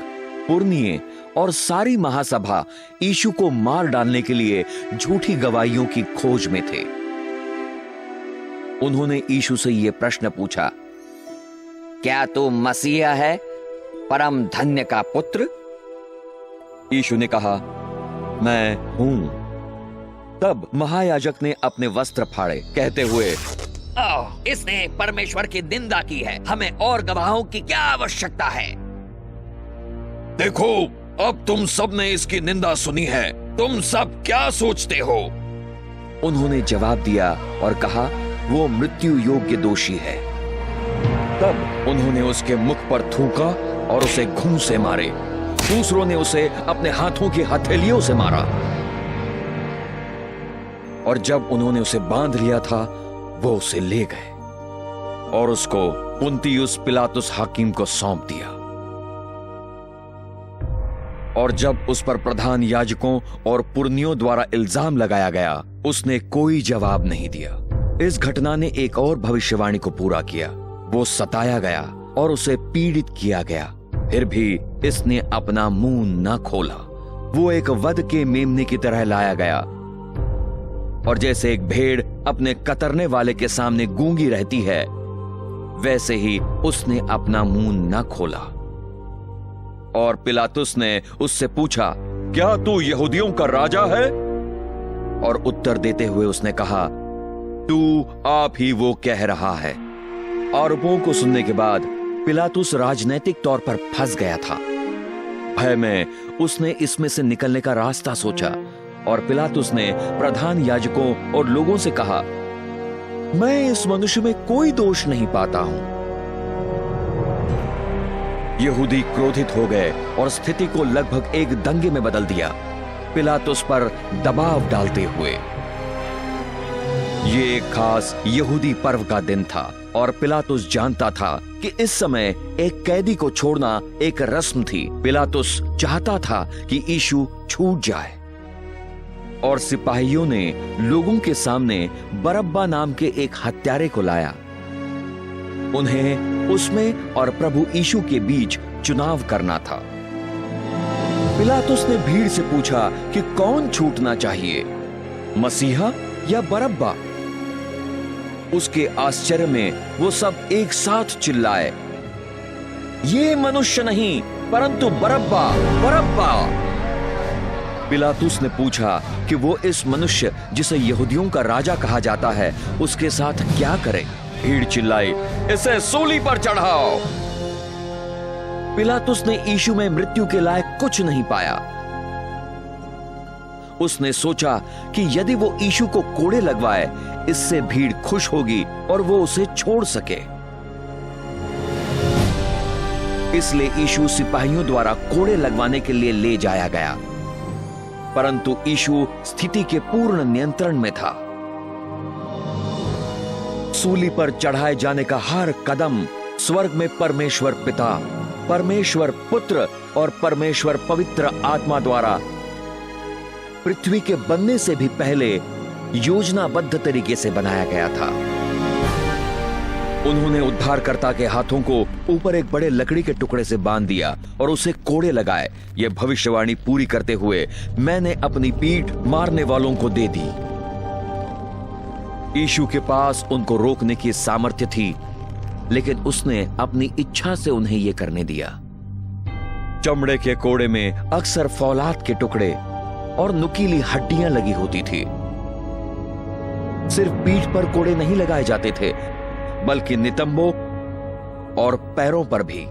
पुरनिये और सारी महासभा यीशु को मार डालने के लिए झूठी गवाहियों की खोज में थे। उन्होंने यीशु से यह प्रश्न पूछा, क्या तू मसीहा है, परम धन्य का पुत्र? यीशु ने कहा, मैं हूं। तब महायाजक ने अपने वस्त्र फाड़े कहते हुए, इसने परमेश्वर की निंदा की है, हमें और गवाहों की क्या आवश्यकता है? देखो, अब तुम सब ने इसकी निंदा सुनी है, तुम सब क्या सोचते हो? उन्होंने जवाब दिया और कहा, वो मृत्यु योग्य दोषी है। तब उन्होंने उसके मुख पर थूका और उसे घूं से मारे। दूसरों ने उसे अपने हाथों की हथेलियों से मारा। और जब उन्होंने उसे बांध लिया था, वो उसे ले गए और उसको पुन्तियुस पिलातुस हाकिम को सौंप दिया। और जब उस पर प्रधान याजकों और पुरनियों द्वारा इल्जाम लगाया गया, उसने कोई जवाब नहीं दिया। इस घटना ने एक और भविष्यवाणी को पूरा किया। वो सताया गया और उसे पीड़ित किया गया, फिर भी इसने अपना मुंह न खोला। वो एक वध के मेमने की तरह लाया गया, और जैसे एक भेड़ अपने कतरने वाले के सामने गूंगी रहती है, वैसे ही उसने अपना मुंह न खोला। और पिलातुस ने उससे पूछा, क्या तू यहूदियों का राजा है? और उत्तर देते हुए उसने कहा, तू आप ही वो कह रहा है। आरोपों को सुनने के बाद पिलातुस राजनैतिक तौर पर फंस गया था। भय में उसने इसमें से निकलने का रास्ता सोचा, और पिलातुस ने प्रधान याजकों और लोगों से कहा, मैं इस मनुष्य में कोई दोष नहीं पाता हूं। यहूदी क्रोधित हो गए और स्थिति को लगभग एक दंगे में बदल दिया, पिलातुस पर दबाव डालते हुए। ये एक खास यहूदी पर्व का दिन था, और पिलातुस जानता था कि इस समय एक कैदी को छोड़ना एक रस्म थी। पिलातुस चाहता था कि यीशु छूट जाए, और सिपाहियों ने लोगों के सामने बरअब्बा नाम के एक हत्यारे को लाया। उन्हें उसमें और प्रभु यीशु के बीच चुनाव करना था। पिलातुस ने भीड़ से पूछा कि कौन छूटना चाहिए, मसीहा या बरअब्बा? उसके आश्चर्य में वो सब एक साथ चिल्लाए, ये मनुष्य नहीं परंतु बरअब्बा, बरअब्बा। पिलातुस ने पूछा कि वो इस मनुष्य जिसे यहूदियों का राजा कहा जाता है, उसके साथ क्या करे? भीड़ चिल्लाई, इसे सूली पर चढ़ाओ। पिलातुस ने यीशु में मृत्यु के लायक कुछ नहीं पाया। उसने सोचा कि यदि वो यीशु को कोड़े लगवाए, इससे भीड़ खुश होगी और वो उसे छोड़ सके। इसलिए यीशु सिपाहियों द्वारा कोड़े लगवाने के लिए ले जाया गया, परंतु यीशु स्थिति के पूर्ण नियंत्रण में था। सूली पर चढ़ाए जाने का हर कदम स्वर्ग में परमेश्वर पिता, परमेश्वर पुत्र और परमेश्वर पवित्र आत्मा द्वारा पृथ्वी के बनने से भी पहले योजनाबद्ध तरीके से बनाया गया था। उन्होंने उद्धारकर्ता के हाथों को ऊपर एक बड़े लकड़ी के टुकड़े से बांध दिया और उसे कोड़े लगाए। यह भविष्यवाणी पूरी करते हुए, मैंने अपनी पीठ मारने वालों को दे दी। यीशु के पास उनको रोकने की सामर्थ्य थी, लेकिन उसने अपनी इच्छा से उन्हें यह करने दिया। चमड़े के कोड़े में अक्सर फौलाद के टुकड़े और नुकीली हड्डियां लगी होती थी। सिर्फ पीठ पर कोड़े नहीं लगाए जाते थे, बल्कि नितंबों और पैरों पर भी।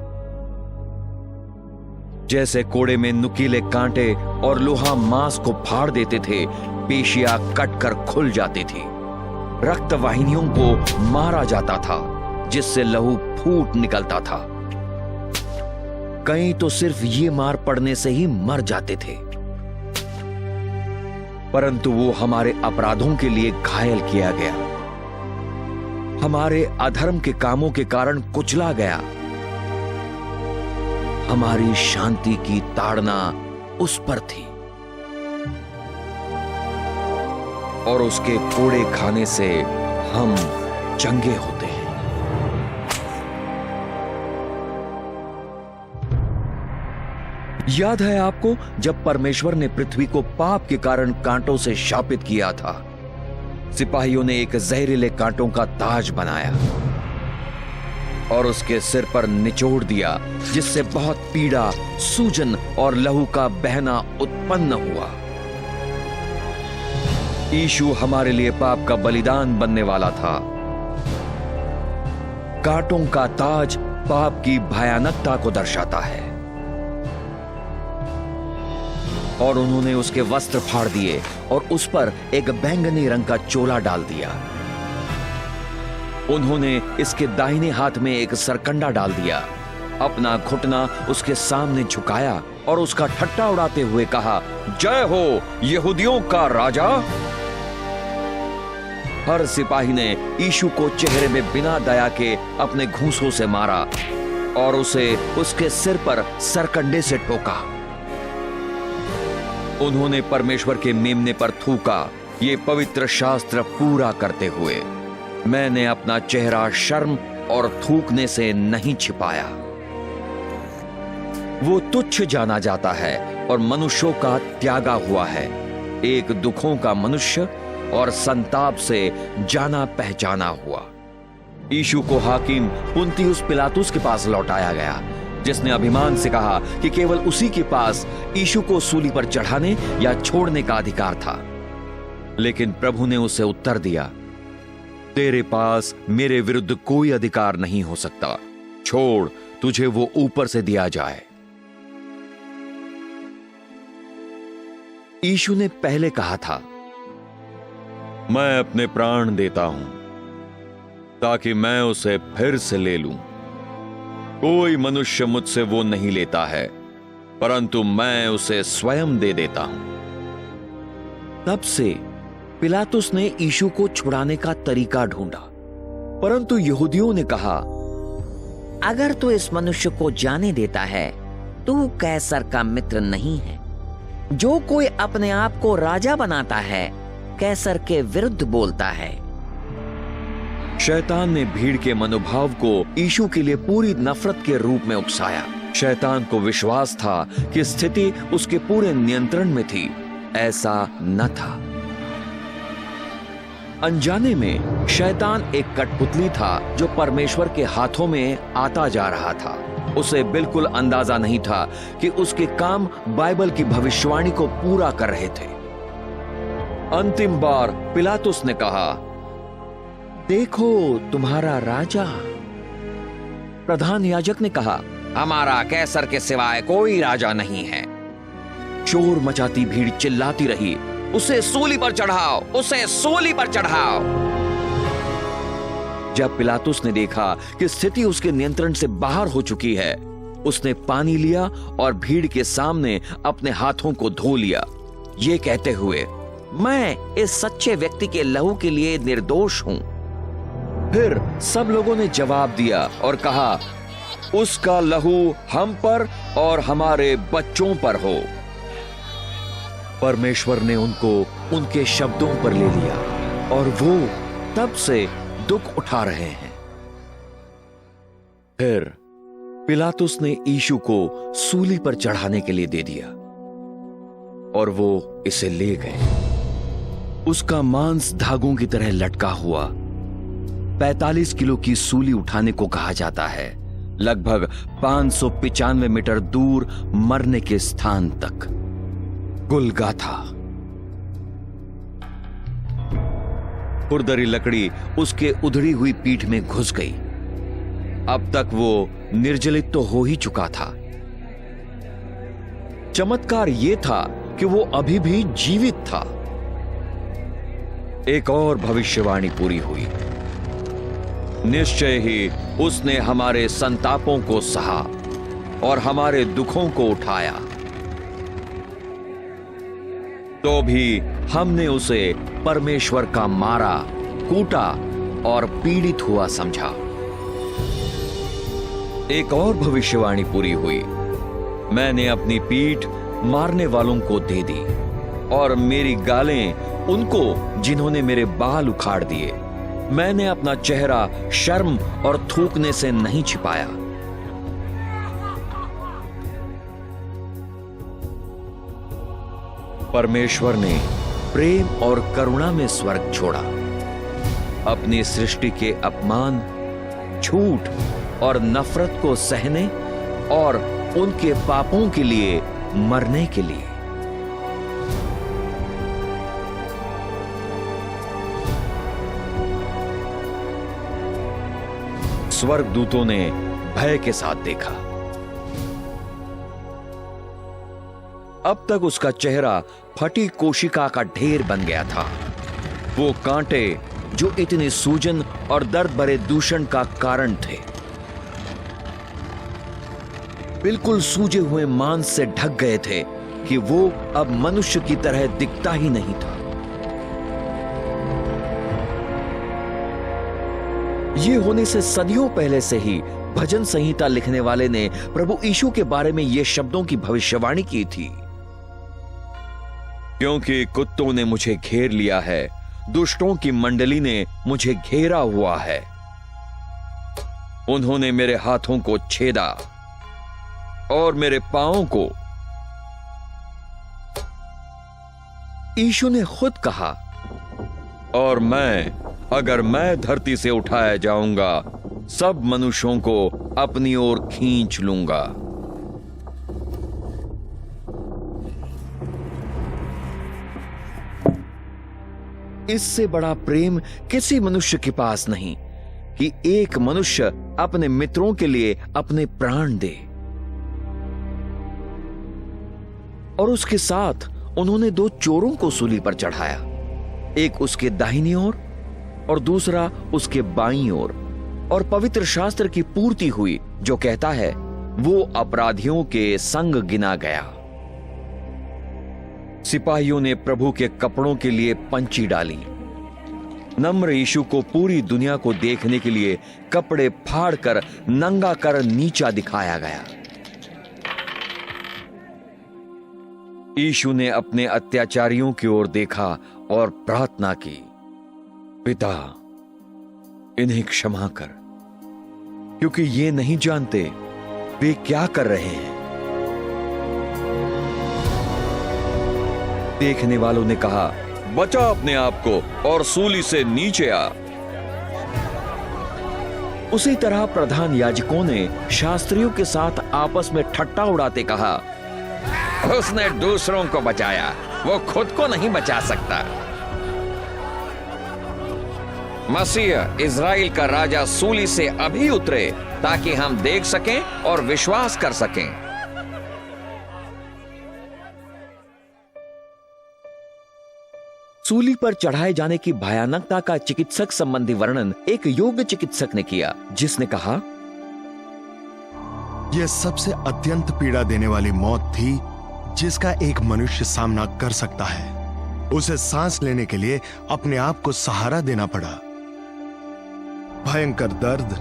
जैसे कोड़े में नुकीले कांटे और लोहा मांस को फाड़ देते थे, पेशियां कटकर खुल जाती थी। रक्त वाहिनियों को मारा जाता था, जिससे लहू फूट निकलता था। कई तो सिर्फ ये मार पड़ने से ही मर जाते थे। परंतु वो हमारे अपराधों के लिए घायल किया गया, हमारे अधर्म के कामों के कारण कुचला गया। हमारी शांति की ताड़ना उस पर थी, और उसके कोड़े खाने से हम चंगे होते हैं। याद है आपको, जब परमेश्वर ने पृथ्वी को पाप के कारण कांटों से शापित किया था, सिपाहियों ने एक जहरीले कांटों का ताज बनाया और उसके सिर पर निचोड़ दिया, जिससे बहुत पीड़ा, सूजन और लहू का बहना उत्पन्न हुआ। यीशु हमारे लिए पाप का बलिदान बनने वाला था। कांटों का ताज पाप की भयानकता को दर्शाता है, और उन्होंने उसके वस्त्र फाड़ दिए और उस पर एक बैंगनी रंग का चोला डाल दिया। उन्होंने इसके दाहिने हाथ में एक सरकंडा डाल दिया, अपना घुटना उसके सामने झुकाया और उसका ठट्टा उड़ाते हुए कहा, जय हो यहूदियों का राजा। हर सिपाही ने यीशु को चेहरे में बिना दया के अपने घूंसों से मारा और उसे उसके सिर पर सरकंडे से ठोका। उन्होंने परमेश्वर के मेमने पर थूका। ये पवित्र शास्त्र पूरा करते हुए मैंने अपना चेहरा शर्म और थूकने से नहीं छिपाया। वो तुच्छ जाना जाता है और मनुष्यों का त्यागा हुआ है, एक दुखों का मनुष्य और संताप से जाना पहचाना हुआ। यीशु को हाकिम पुन्तियुस पिलातुस के पास लौटाया गया, जिसने अभिमान से कहा कि केवल उसी के पास यीशु को सूली पर चढ़ाने या छोड़ने का अधिकार था। लेकिन प्रभु ने उसे उत्तर दिया, तेरे पास मेरे विरुद्ध कोई अधिकार नहीं हो सकता, छोड़, तुझे वो ऊपर से दिया जाए। यीशु ने पहले कहा था, मैं अपने प्राण देता हूं ताकि मैं उसे फिर से ले लूं। कोई मनुष्य मुझसे वो नहीं लेता है, परंतु मैं उसे स्वयं दे देता हूं। तब से पिलातुस ने यीशु को छुड़ाने का तरीका ढूंढा, परंतु यहूदियों ने कहा, अगर तू इस मनुष्य को जाने देता है, तू कैसर का मित्र नहीं है। जो कोई अपने आप को राजा बनाता है, कैसर के विरुद्ध बोलता है। शैतान ने भीड़ के मनोभाव को यीशु के लिए पूरी नफरत के रूप में उकसाया। शैतान को विश्वास था कि स्थिति उसके पूरे नियंत्रण में थी। ऐसा न था। अनजाने में शैतान एक कठपुतली था जो परमेश्वर के हाथों में आता जा रहा था। उसे बिल्कुल अंदाजा नहीं था कि उसके काम बाइबल की भविष्यवाणी को पूरा कर रहे थे। अंतिम बार पिलातुस ने कहा, देखो तुम्हारा राजा। प्रधान याजक ने कहा, हमारा कैसर के सिवाय कोई राजा नहीं है। शोर मचाती भीड़ चिल्लाती रही, उसे सूली पर चढ़ाओ, उसे सूली पर चढ़ाओ। जब पिलातुस ने देखा कि स्थिति उसके नियंत्रण से बाहर हो चुकी है, उसने पानी लिया और भीड़ के सामने अपने हाथों को धो लिया, ये कहते हुए, मैं इस सच्चे व्यक्ति के लहू के लिए निर्दोष हूं। फिर सब लोगों ने जवाब दिया और कहा, उसका लहू हम पर और हमारे बच्चों पर हो। परमेश्वर ने उनको उनके शब्दों पर ले लिया और वो तब से दुख उठा रहे हैं। फिर पिलातुस ने यीशु को सूली पर चढ़ाने के लिए दे दिया और वो इसे ले गए। उसका मांस धागों की तरह लटका हुआ 45 किलो की सूली उठाने को कहा जाता है, लगभग 595 मीटर दूर मरने के स्थान तक, गुलगाथा। खुरदरी लकड़ी उसके उधड़ी हुई पीठ में घुस गई। अब तक वो निर्जलित तो हो ही चुका था। चमत्कार यह था कि वो अभी भी जीवित था। एक और भविष्यवाणी पूरी हुई। निश्चय ही उसने हमारे संतापों को सहा और हमारे दुखों को उठाया, तो भी हमने उसे परमेश्वर का मारा, कूटा और पीड़ित हुआ समझा। एक और भविष्यवाणी पूरी हुई। मैंने अपनी पीठ मारने वालों को दे दी और मेरी गालें उनको जिन्होंने मेरे बाल उखाड़ दिए। मैंने अपना चेहरा शर्म और थूकने से नहीं छिपाया। परमेश्वर ने प्रेम और करुणा में स्वर्ग छोड़ा, अपनी सृष्टि के अपमान, झूठ और नफरत को सहने और उनके पापों के लिए मरने के लिए। स्वर्गदूतों ने भय के साथ देखा। अब तक उसका चेहरा फटी कोशिका का ढेर बन गया था। वो कांटे जो इतने सूजन और दर्द भरे दूषण का कारण थे, बिल्कुल सूजे हुए मांस से ढक गए थे कि वो अब मनुष्य की तरह दिखता ही नहीं था। ये होने से सदियों पहले से ही भजन संहिता लिखने वाले ने प्रभु यीशु के बारे में ये शब्दों की भविष्यवाणी की थी। क्योंकि कुत्तों ने मुझे घेर लिया है, दुष्टों की मंडली ने मुझे घेरा हुआ है। उन्होंने मेरे हाथों को छेदा और मेरे पांवों को। यीशु ने खुद कहा, और अगर मैं धरती से उठाया जाऊंगा, सब मनुष्यों को अपनी ओर खींच लूंगा। इससे बड़ा प्रेम किसी मनुष्य के पास नहीं कि एक मनुष्य अपने मित्रों के लिए अपने प्राण दे। और उसके साथ उन्होंने 2 चोरों को सूली पर चढ़ाया, एक उसके दाहिनी ओर और दूसरा उसके बाईं ओर। और पवित्र शास्त्र की पूर्ति हुई जो कहता है, वो अपराधियों के संग गिना गया। सिपाहियों ने प्रभु के कपड़ों के लिए पंची डाली। नम्र यीशु को पूरी दुनिया को देखने के लिए कपड़े फाड़कर नंगा कर नीचा दिखाया गया। यीशु ने अपने अत्याचारियों की ओर देखा और प्रार्थना की, पिता, इन्हें क्षमा कर, क्योंकि ये नहीं जानते वे क्या कर रहे हैं। देखने वालों ने कहा, बचा अपने आप को और सूली से नीचे आ। उसी तरह प्रधान याजकों ने शास्त्रियों के साथ आपस में ठट्टा उड़ाते कहा, उसने दूसरों को बचाया, वो खुद को नहीं बचा सकता। मसीह इज़राइल का राजा सूली से अभी उतरे ताकि हम देख सकें और विश्वास कर सकें। सूली पर चढ़ाए जाने की भयानकता का चिकित्सक संबंधी वर्णन एक योग्य चिकित्सक ने किया, जिसने कहा, यह सबसे अत्यंत पीड़ा देने वाली मौत थी जिसका एक मनुष्य सामना कर सकता है। उसे सांस लेने के लिए अपने आप को सहारा देना पड़ा। भयंकर दर्द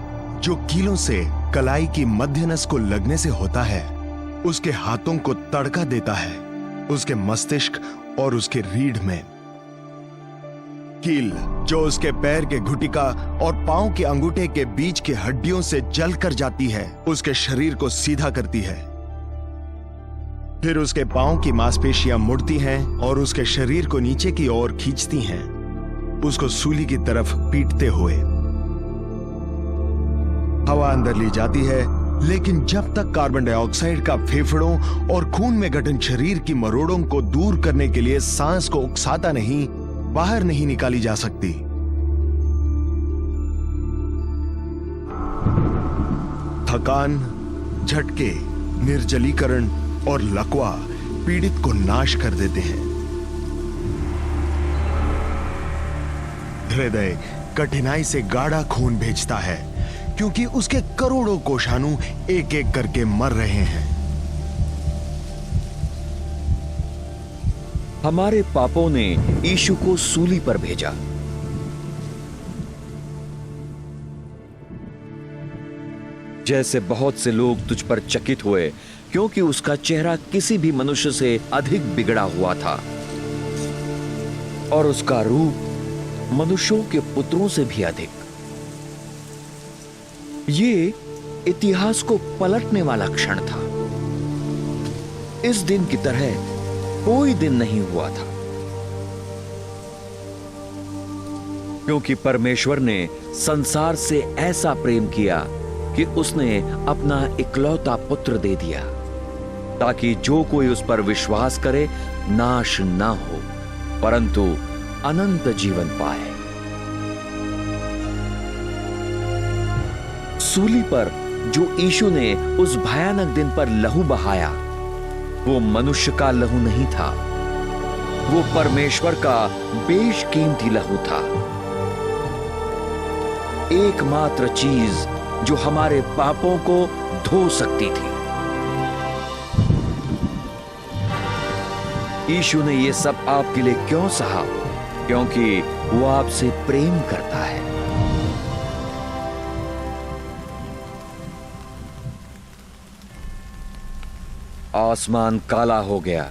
जो कीलों से कलाई की मध्य नस को लगने से होता है, उसके हाथों को तड़का देता है, उसके मस्तिष्क और उसके रीढ़ में। कील जो उसके पैर के घुटिका और पांव के अंगूठे के बीच की हड्डियों से जल कर जाती है, उसके शरीर को सीधा करती है। फिर उसके पांव की मांसपेशियां मुड़ती हैं और उसके शरीर को नीचे की ओर खींचती हैं, उसको सूली की तरफ पीटते हुए। हवा अंदर ली जाती है, लेकिन जब तक कार्बन डाइऑक्साइड का फेफड़ों और खून में गठन शरीर की मरोड़ों को दूर करने के लिए सांस को उकसाता नहीं, बाहर नहीं निकाली जा सकती। थकान, झटके, निर्जलीकरण और लकवा पीड़ित को नाश कर देते हैं। हृदय कठिनाई से गाढ़ा खून भेजता है, क्योंकि उसके करोड़ों कोषाणु एक एक करके मर रहे हैं। हमारे पापों ने यीशु को सूली पर भेजा। जैसे बहुत से लोग तुझ पर चकित हुए, क्योंकि उसका चेहरा किसी भी मनुष्य से अधिक बिगड़ा हुआ था और उसका रूप मनुष्यों के पुत्रों से भी अधिक। ये इतिहास को पलटने वाला क्षण था। इस दिन की तरह कोई दिन नहीं हुआ था, क्योंकि परमेश्वर ने संसार से ऐसा प्रेम किया कि उसने अपना इकलौता पुत्र दे दिया, ताकि जो कोई उस पर विश्वास करे नाश ना हो, परंतु अनंत जीवन पाए। सूली पर जो यीशु ने उस भयानक दिन पर लहू बहाया, वो मनुष्य का लहू नहीं था, वो परमेश्वर का बेशकीमती लहू था। एकमात्र चीज जो हमारे पापों को धो सकती थी। यीशु ने ये सब आपके लिए क्यों सहा? क्योंकि वो आपसे प्रेम करता है। आसमान काला हो गया,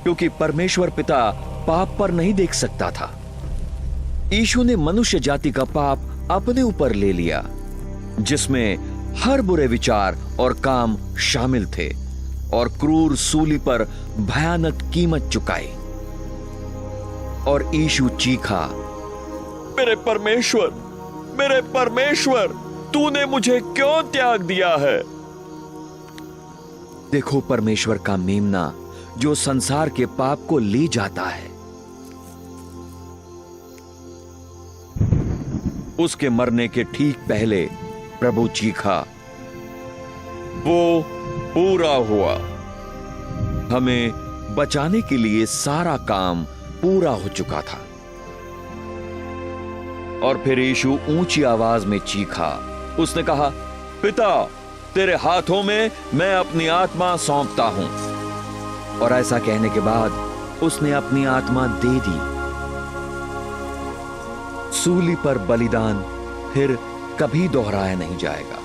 क्योंकि परमेश्वर पिता पाप पर नहीं देख सकता था। यीशु ने मनुष्य जाति का पाप अपने ऊपर ले लिया, जिसमें हर बुरे विचार और काम शामिल थे, और क्रूर सूली पर भयानक कीमत चुकाई। और यीशु चीखा, मेरे परमेश्वर, तूने मुझे क्यों त्याग दिया है? देखो परमेश्वर का मेमना जो संसार के पाप को ले जाता है। उसके मरने के ठीक पहले प्रभु चीखा, वो पूरा हुआ। हमें बचाने के लिए सारा काम पूरा हो चुका था। और फिर यीशु ऊंची आवाज में चीखा। उसने कहा, पिता, तेरे हाथों में मैं अपनी आत्मा सौंपता हूं। और ऐसा कहने के बाद उसने अपनी आत्मा दे दी। सूली पर बलिदान फिर कभी दोहराया नहीं जाएगा।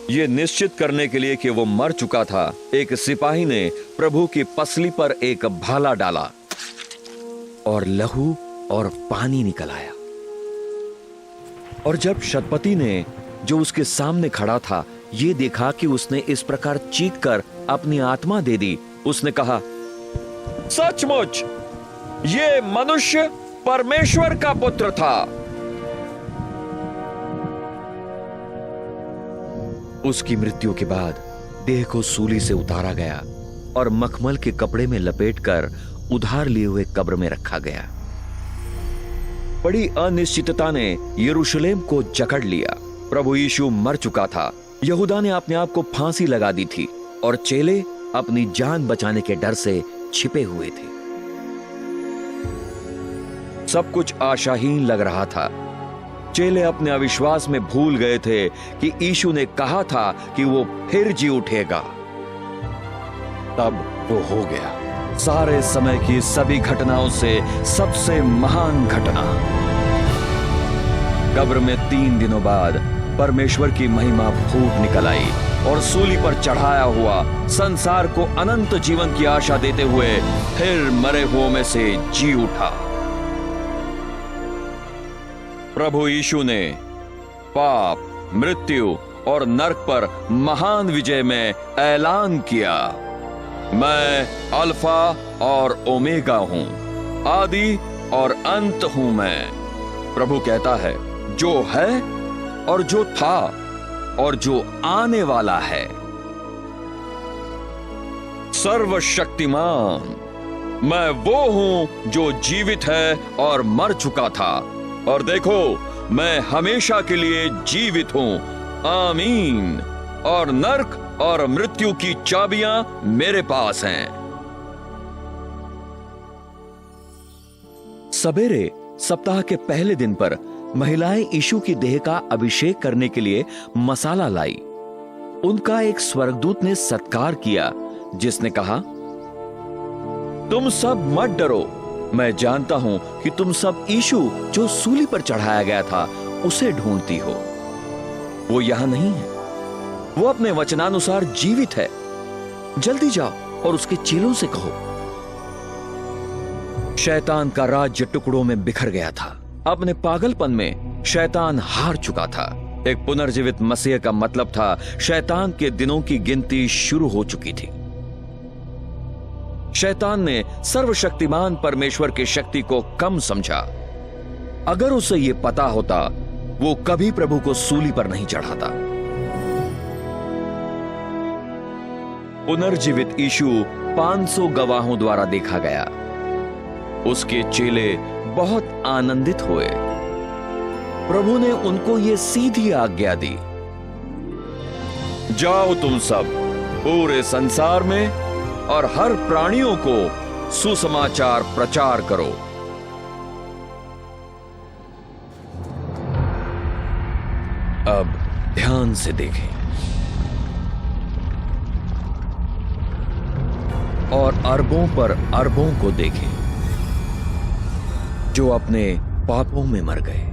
यह निश्चित करने के लिए कि वो मर चुका था, एक सिपाही ने प्रभु की पसली पर एक भाला डाला और लहू और पानी निकल आया। और जब शतपति ने, जो उसके सामने खड़ा था, ये देखा कि उसने इस प्रकार चीखकर अपनी आत्मा दे दी, उसने कहा, सचमुच ये मनुष्य परमेश्वर का पुत्र था। उसकी मृत्यु के बाद देह को सूली से उतारा गया और मखमल के कपड़े में लपेटकर उधार लिए हुए कब्र में रखा गया। बड़ी अनिश्चितता ने यरूशलेम को जकड़ लिया। प्रभु यीशु मर चुका था। यहूदा ने अपने आप को फांसी लगा दी थी और चेले अपनी जान बचाने के डर से छिपे हुए थे। सब कुछ आशाहीन लग रहा था। चेले अपने अविश्वास में भूल गए थे कि यीशु ने कहा था कि वो फिर जी उठेगा। तब वो हो गया। सारे समय की सभी घटनाओं से सबसे महान घटना। कब्र में 3 दिनों बाद परमेश्वर की महिमा फूट निकल आई और सूली पर चढ़ाया हुआ संसार को अनंत जीवन की आशा देते हुए फिर मरे हुओं में से जी उठा। प्रभु यीशु ने पाप, मृत्यु और नरक पर महान विजय में ऐलान किया, मैं अल्फा और ओमेगा हूं, आदि और अंत हूं मैं। प्रभु कहता है, जो है और जो था और जो आने वाला है। सर्वशक्तिमान, मैं वो हूं जो जीवित है और मर चुका था, और देखो मैं हमेशा के लिए जीवित हूं। आमीन। और नरक और मृत्यु की चाबियां मेरे पास हैं। सवेरे सप्ताह के पहले दिन पर महिलाएं यीशु की देह का अभिषेक करने के लिए मसाला लाई। उनका एक स्वर्गदूत ने सत्कार किया, जिसने कहा, तुम सब मत डरो, मैं जानता हूं कि तुम सब यीशु जो सूली पर चढ़ाया गया था उसे ढूंढती हो। वो यहां नहीं है, वो अपने वचनानुसार जीवित है। जल्दी जाओ और उसके चेलों से कहो। शैतान का राज्य टुकड़ों में बिखर गया था। अपने पागलपन में शैतान हार चुका था। एक पुनर्जीवित मसीह का मतलब था शैतान के दिनों की गिनती शुरू हो चुकी थी। शैतान ने सर्वशक्तिमान परमेश्वर की शक्ति को कम समझा। अगर उसे यह पता होता, वो कभी प्रभु को सूली पर नहीं चढ़ाता। पुनर्जीवित यीशु 500 गवाहों द्वारा देखा गया। उसके चेले बहुत आनंदित हुए। प्रभु ने उनको यह सीधी आज्ञा दी, जाओ तुम सब पूरे संसार में और हर प्राणियों को सुसमाचार प्रचार करो। अब ध्यान से देखें और अरबों पर अरबों को देखें जो अपने पापों में मर गए।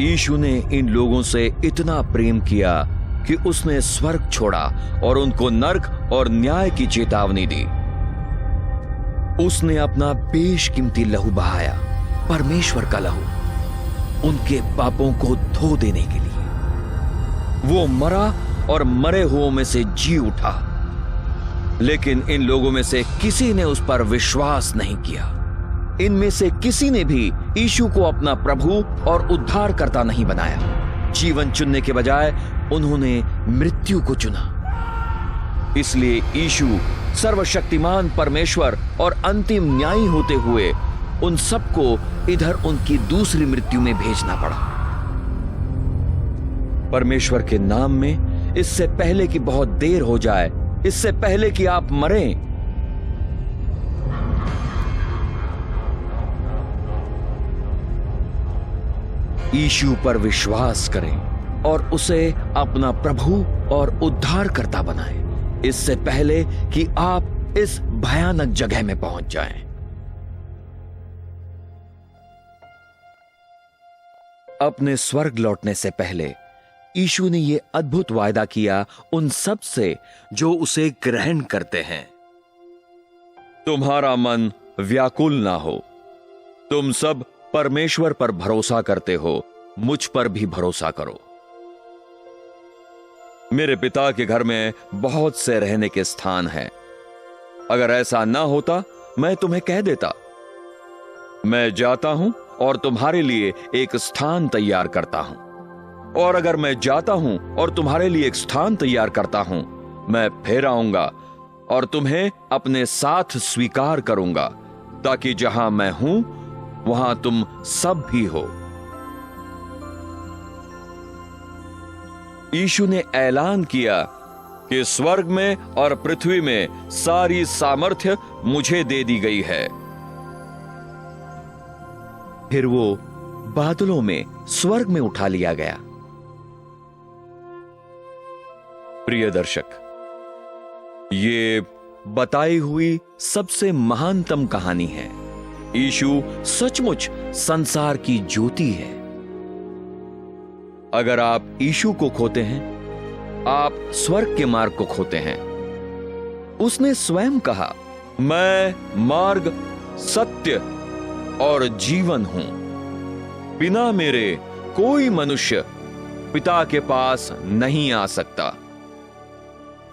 यीशु ने इन लोगों से इतना प्रेम किया कि उसने स्वर्ग छोड़ा और उनको नरक और न्याय की चेतावनी दी। उसने अपना बेशकीमती लहू बहाया, परमेश्वर का लहू, उनके पापों को धो देने के लिए। वो मरा और मरे हुओं में से जी उठा, लेकिन इन लोगों में से किसी ने उस पर विश्वास नहीं किया। इनमें से किसी ने भी यीशु को अपना प्रभु और उद्धारकर्ता नहीं बनाया। जीवन चुनने के बजाय उन्होंने मृत्यु को चुना। इसलिए यीशु सर्वशक्तिमान परमेश्वर और अंतिम न्यायी होते हुए उन सबको इधर उनकी दूसरी मृत्यु में भेजना पड़ा। परमेश्वर के नाम में, इससे पहले कि बहुत देर हो जाए, इससे पहले कि आप मरें, यीशु पर विश्वास करें और उसे अपना प्रभु और उद्धारकर्ता बनाएं, इससे पहले कि आप इस भयानक जगह में पहुंच जाएं। अपने स्वर्ग लौटने से पहले यीशु ने यह अद्भुत वायदा किया उन सब से जो उसे ग्रहण करते हैं। तुम्हारा मन व्याकुल ना हो। तुम सब परमेश्वर पर भरोसा करते हो, मुझ पर भी भरोसा करो। मेरे पिता के घर में बहुत से रहने के स्थान हैं। अगर ऐसा ना होता मैं तुम्हें कह देता। मैं जाता हूं और तुम्हारे लिए एक स्थान तैयार करता हूं। और अगर मैं जाता हूं और तुम्हारे लिए एक स्थान तैयार करता हूं, मैं फिर आऊंगा और तुम्हें अपने साथ स्वीकार करूंगा, ताकि जहां मैं हूं वहां तुम सब भी हो। यीशु ने ऐलान किया कि स्वर्ग में और पृथ्वी में सारी सामर्थ्य मुझे दे दी गई है। फिर वो बादलों में स्वर्ग में उठा लिया गया। प्रिय दर्शक, ये बताई हुई सबसे महानतम कहानी है। यीशु सचमुच संसार की ज्योति है। अगर आप यीशु को खोते हैं, आप स्वर्ग के मार्ग को खोते हैं। उसने स्वयं कहा, मैं मार्ग, सत्य और जीवन हूं। बिना मेरे कोई मनुष्य पिता के पास नहीं आ सकता।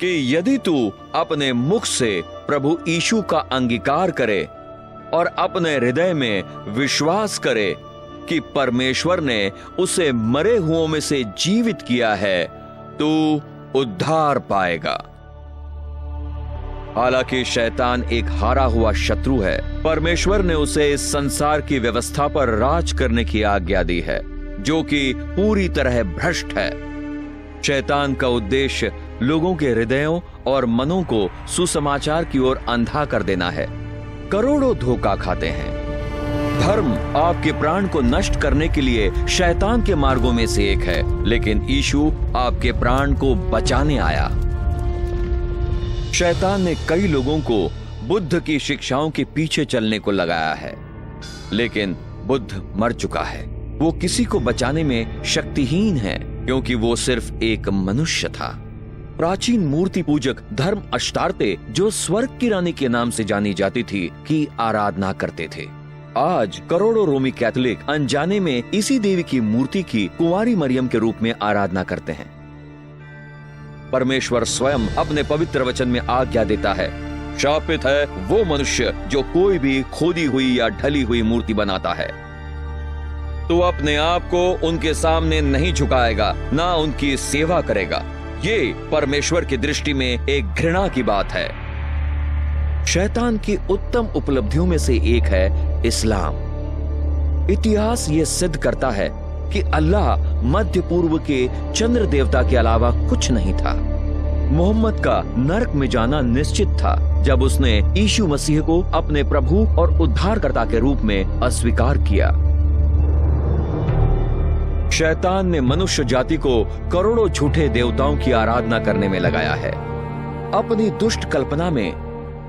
कि यदि तू अपने मुख से प्रभु यीशु का अंगीकार करे और अपने हृदय में विश्वास करे कि परमेश्वर ने उसे मरे हुओं में से जीवित किया है, तो उद्धार पाएगा। हालांकि शैतान एक हारा हुआ शत्रु है, परमेश्वर ने उसे इस संसार की व्यवस्था पर राज करने की आज्ञा दी है, जो कि पूरी तरह भ्रष्ट है। शैतान का उद्देश्य लोगों के हृदयों और मनों को सुसमाचार की ओर अंधा कर देना है। करोड़ों धोखा खाते हैं। धर्म आपके प्राण को नष्ट करने के लिए शैतान के मार्गों में से एक है, लेकिन यीशु आपके प्राण को बचाने आया। शैतान ने कई लोगों को बुद्ध की शिक्षाओं के पीछे चलने को लगाया है, लेकिन बुद्ध मर चुका है। वो किसी को बचाने में शक्तिहीन है, क्योंकि वो सिर्फ एक मनुष्य था। प्राचीन मूर्ति पूजक धर्म अष्टार्ते, जो स्वर्ग की रानी के नाम से जानी जाती थी, की आराधना करते थे। आज करोड़ों रोमी कैथोलिक अनजाने में इसी देवी की मूर्ति की कुंवारी मरियम के रूप में आराधना करते हैं। परमेश्वर स्वयं अपने पवित्र वचन में आज्ञा देता है, शापित है वो मनुष्य जो कोई भी खोदी हुई या ढली हुई मूर्ति बनाता है। तो अपने आप को उनके सामने नहीं झुकाएगा, ना उनकी सेवा करेगा। ये परमेश्वर की दृष्टि में एक घृणा की बात है। शैतान की उत्तम उपलब्धियों में से एक है इस्लाम। इतिहास ये सिद्ध करता है कि अल्लाह मध्य पूर्व के चंद्र देवता के अलावा कुछ नहीं था। मोहम्मद का नरक में जाना निश्चित था जब उसने यीशु मसीह को अपने प्रभु और उद्धारकर्ता के रूप में अस्वीकार किया। शैतान ने मनुष्य जाति को करोड़ों झूठे देवताओं की आराधना करने में लगाया है। अपनी दुष्ट कल्पना में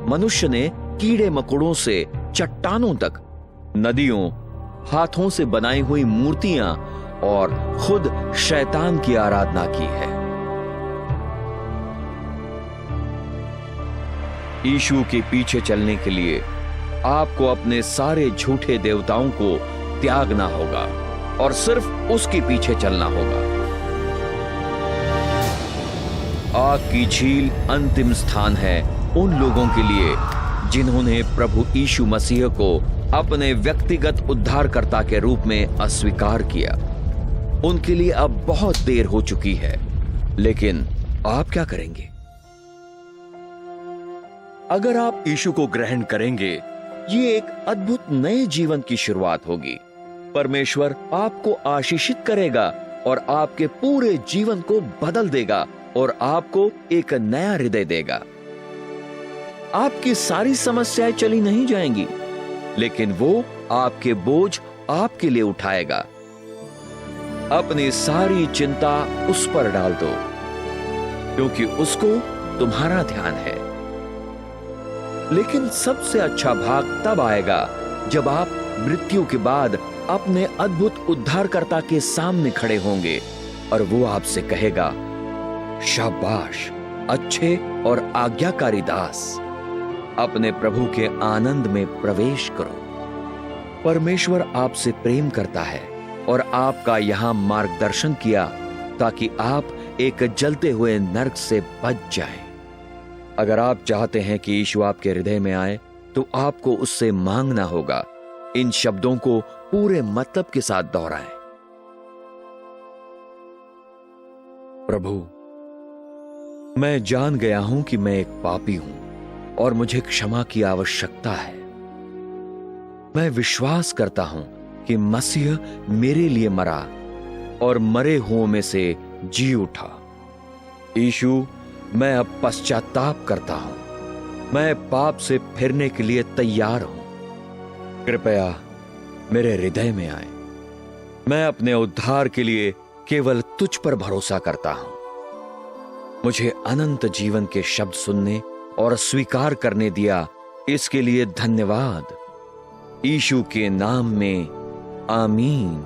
मनुष्य ने कीड़े मकोड़ों से चट्टानों तक, नदियों, हाथों से बनाई हुई मूर्तियां और खुद शैतान की आराधना की है। यीशु के पीछे चलने के लिए आपको अपने सारे झूठे देवताओं को त्यागना होगा और सिर्फ उसके पीछे चलना होगा। आग की झील अंतिम स्थान है उन लोगों के लिए जिन्होंने प्रभु यीशु मसीह को अपने व्यक्तिगत उद्धारकर्ता के रूप में अस्वीकार किया। उनके लिए अब बहुत देर हो चुकी है, लेकिन आप क्या करेंगे? अगर आप यीशु को ग्रहण करेंगे, ये एक अद्भुत नए जीवन की शुरुआत होगी। परमेश्वर आपको आशीषित करेगा और आपके पूरे जीवन को बदल देगा और आपको एक नया हृदय देगा। आपकी सारी समस्याएं चली नहीं जाएंगी, लेकिन वो आपके बोझ आपके लिए उठाएगा। अपनी सारी चिंता उस पर डाल दो, क्योंकि उसको तुम्हारा ध्यान है। लेकिन सबसे अच्छा भाग तब आएगा जब आप मृत्यु के बाद अपने अद्भुत उद्धारकर्ता के सामने खड़े होंगे और वो आपसे कहेगा, शाबाश अच्छे और आज्ञाकारी दास, अपने प्रभु के आनंद में प्रवेश करो। परमेश्वर आपसे प्रेम करता है और आपका यहां मार्गदर्शन किया ताकि आप एक जलते हुए नरक से बच जाएं। अगर आप चाहते हैं कि यीशु आपके हृदय में आए, तो आपको उससे मांगना होगा। इन शब्दों को पूरे मतलब के साथ दोहराएं। प्रभु, मैं जान गया हूं कि मैं एक पापी हूं और मुझे क्षमा की आवश्यकता है। मैं विश्वास करता हूं कि मसीह मेरे लिए मरा और मरे हुओं में से जी उठा। यीशु, मैं अब पश्चाताप करता हूं। मैं पाप से फिरने के लिए तैयार हूं। कृपया मेरे हृदय में आए। मैं अपने उद्धार के लिए केवल तुझ पर भरोसा करता हूं। मुझे अनंत जीवन के शब्द सुनने और स्वीकार करने दिया, इसके लिए धन्यवाद। यीशु के नाम में आमीन।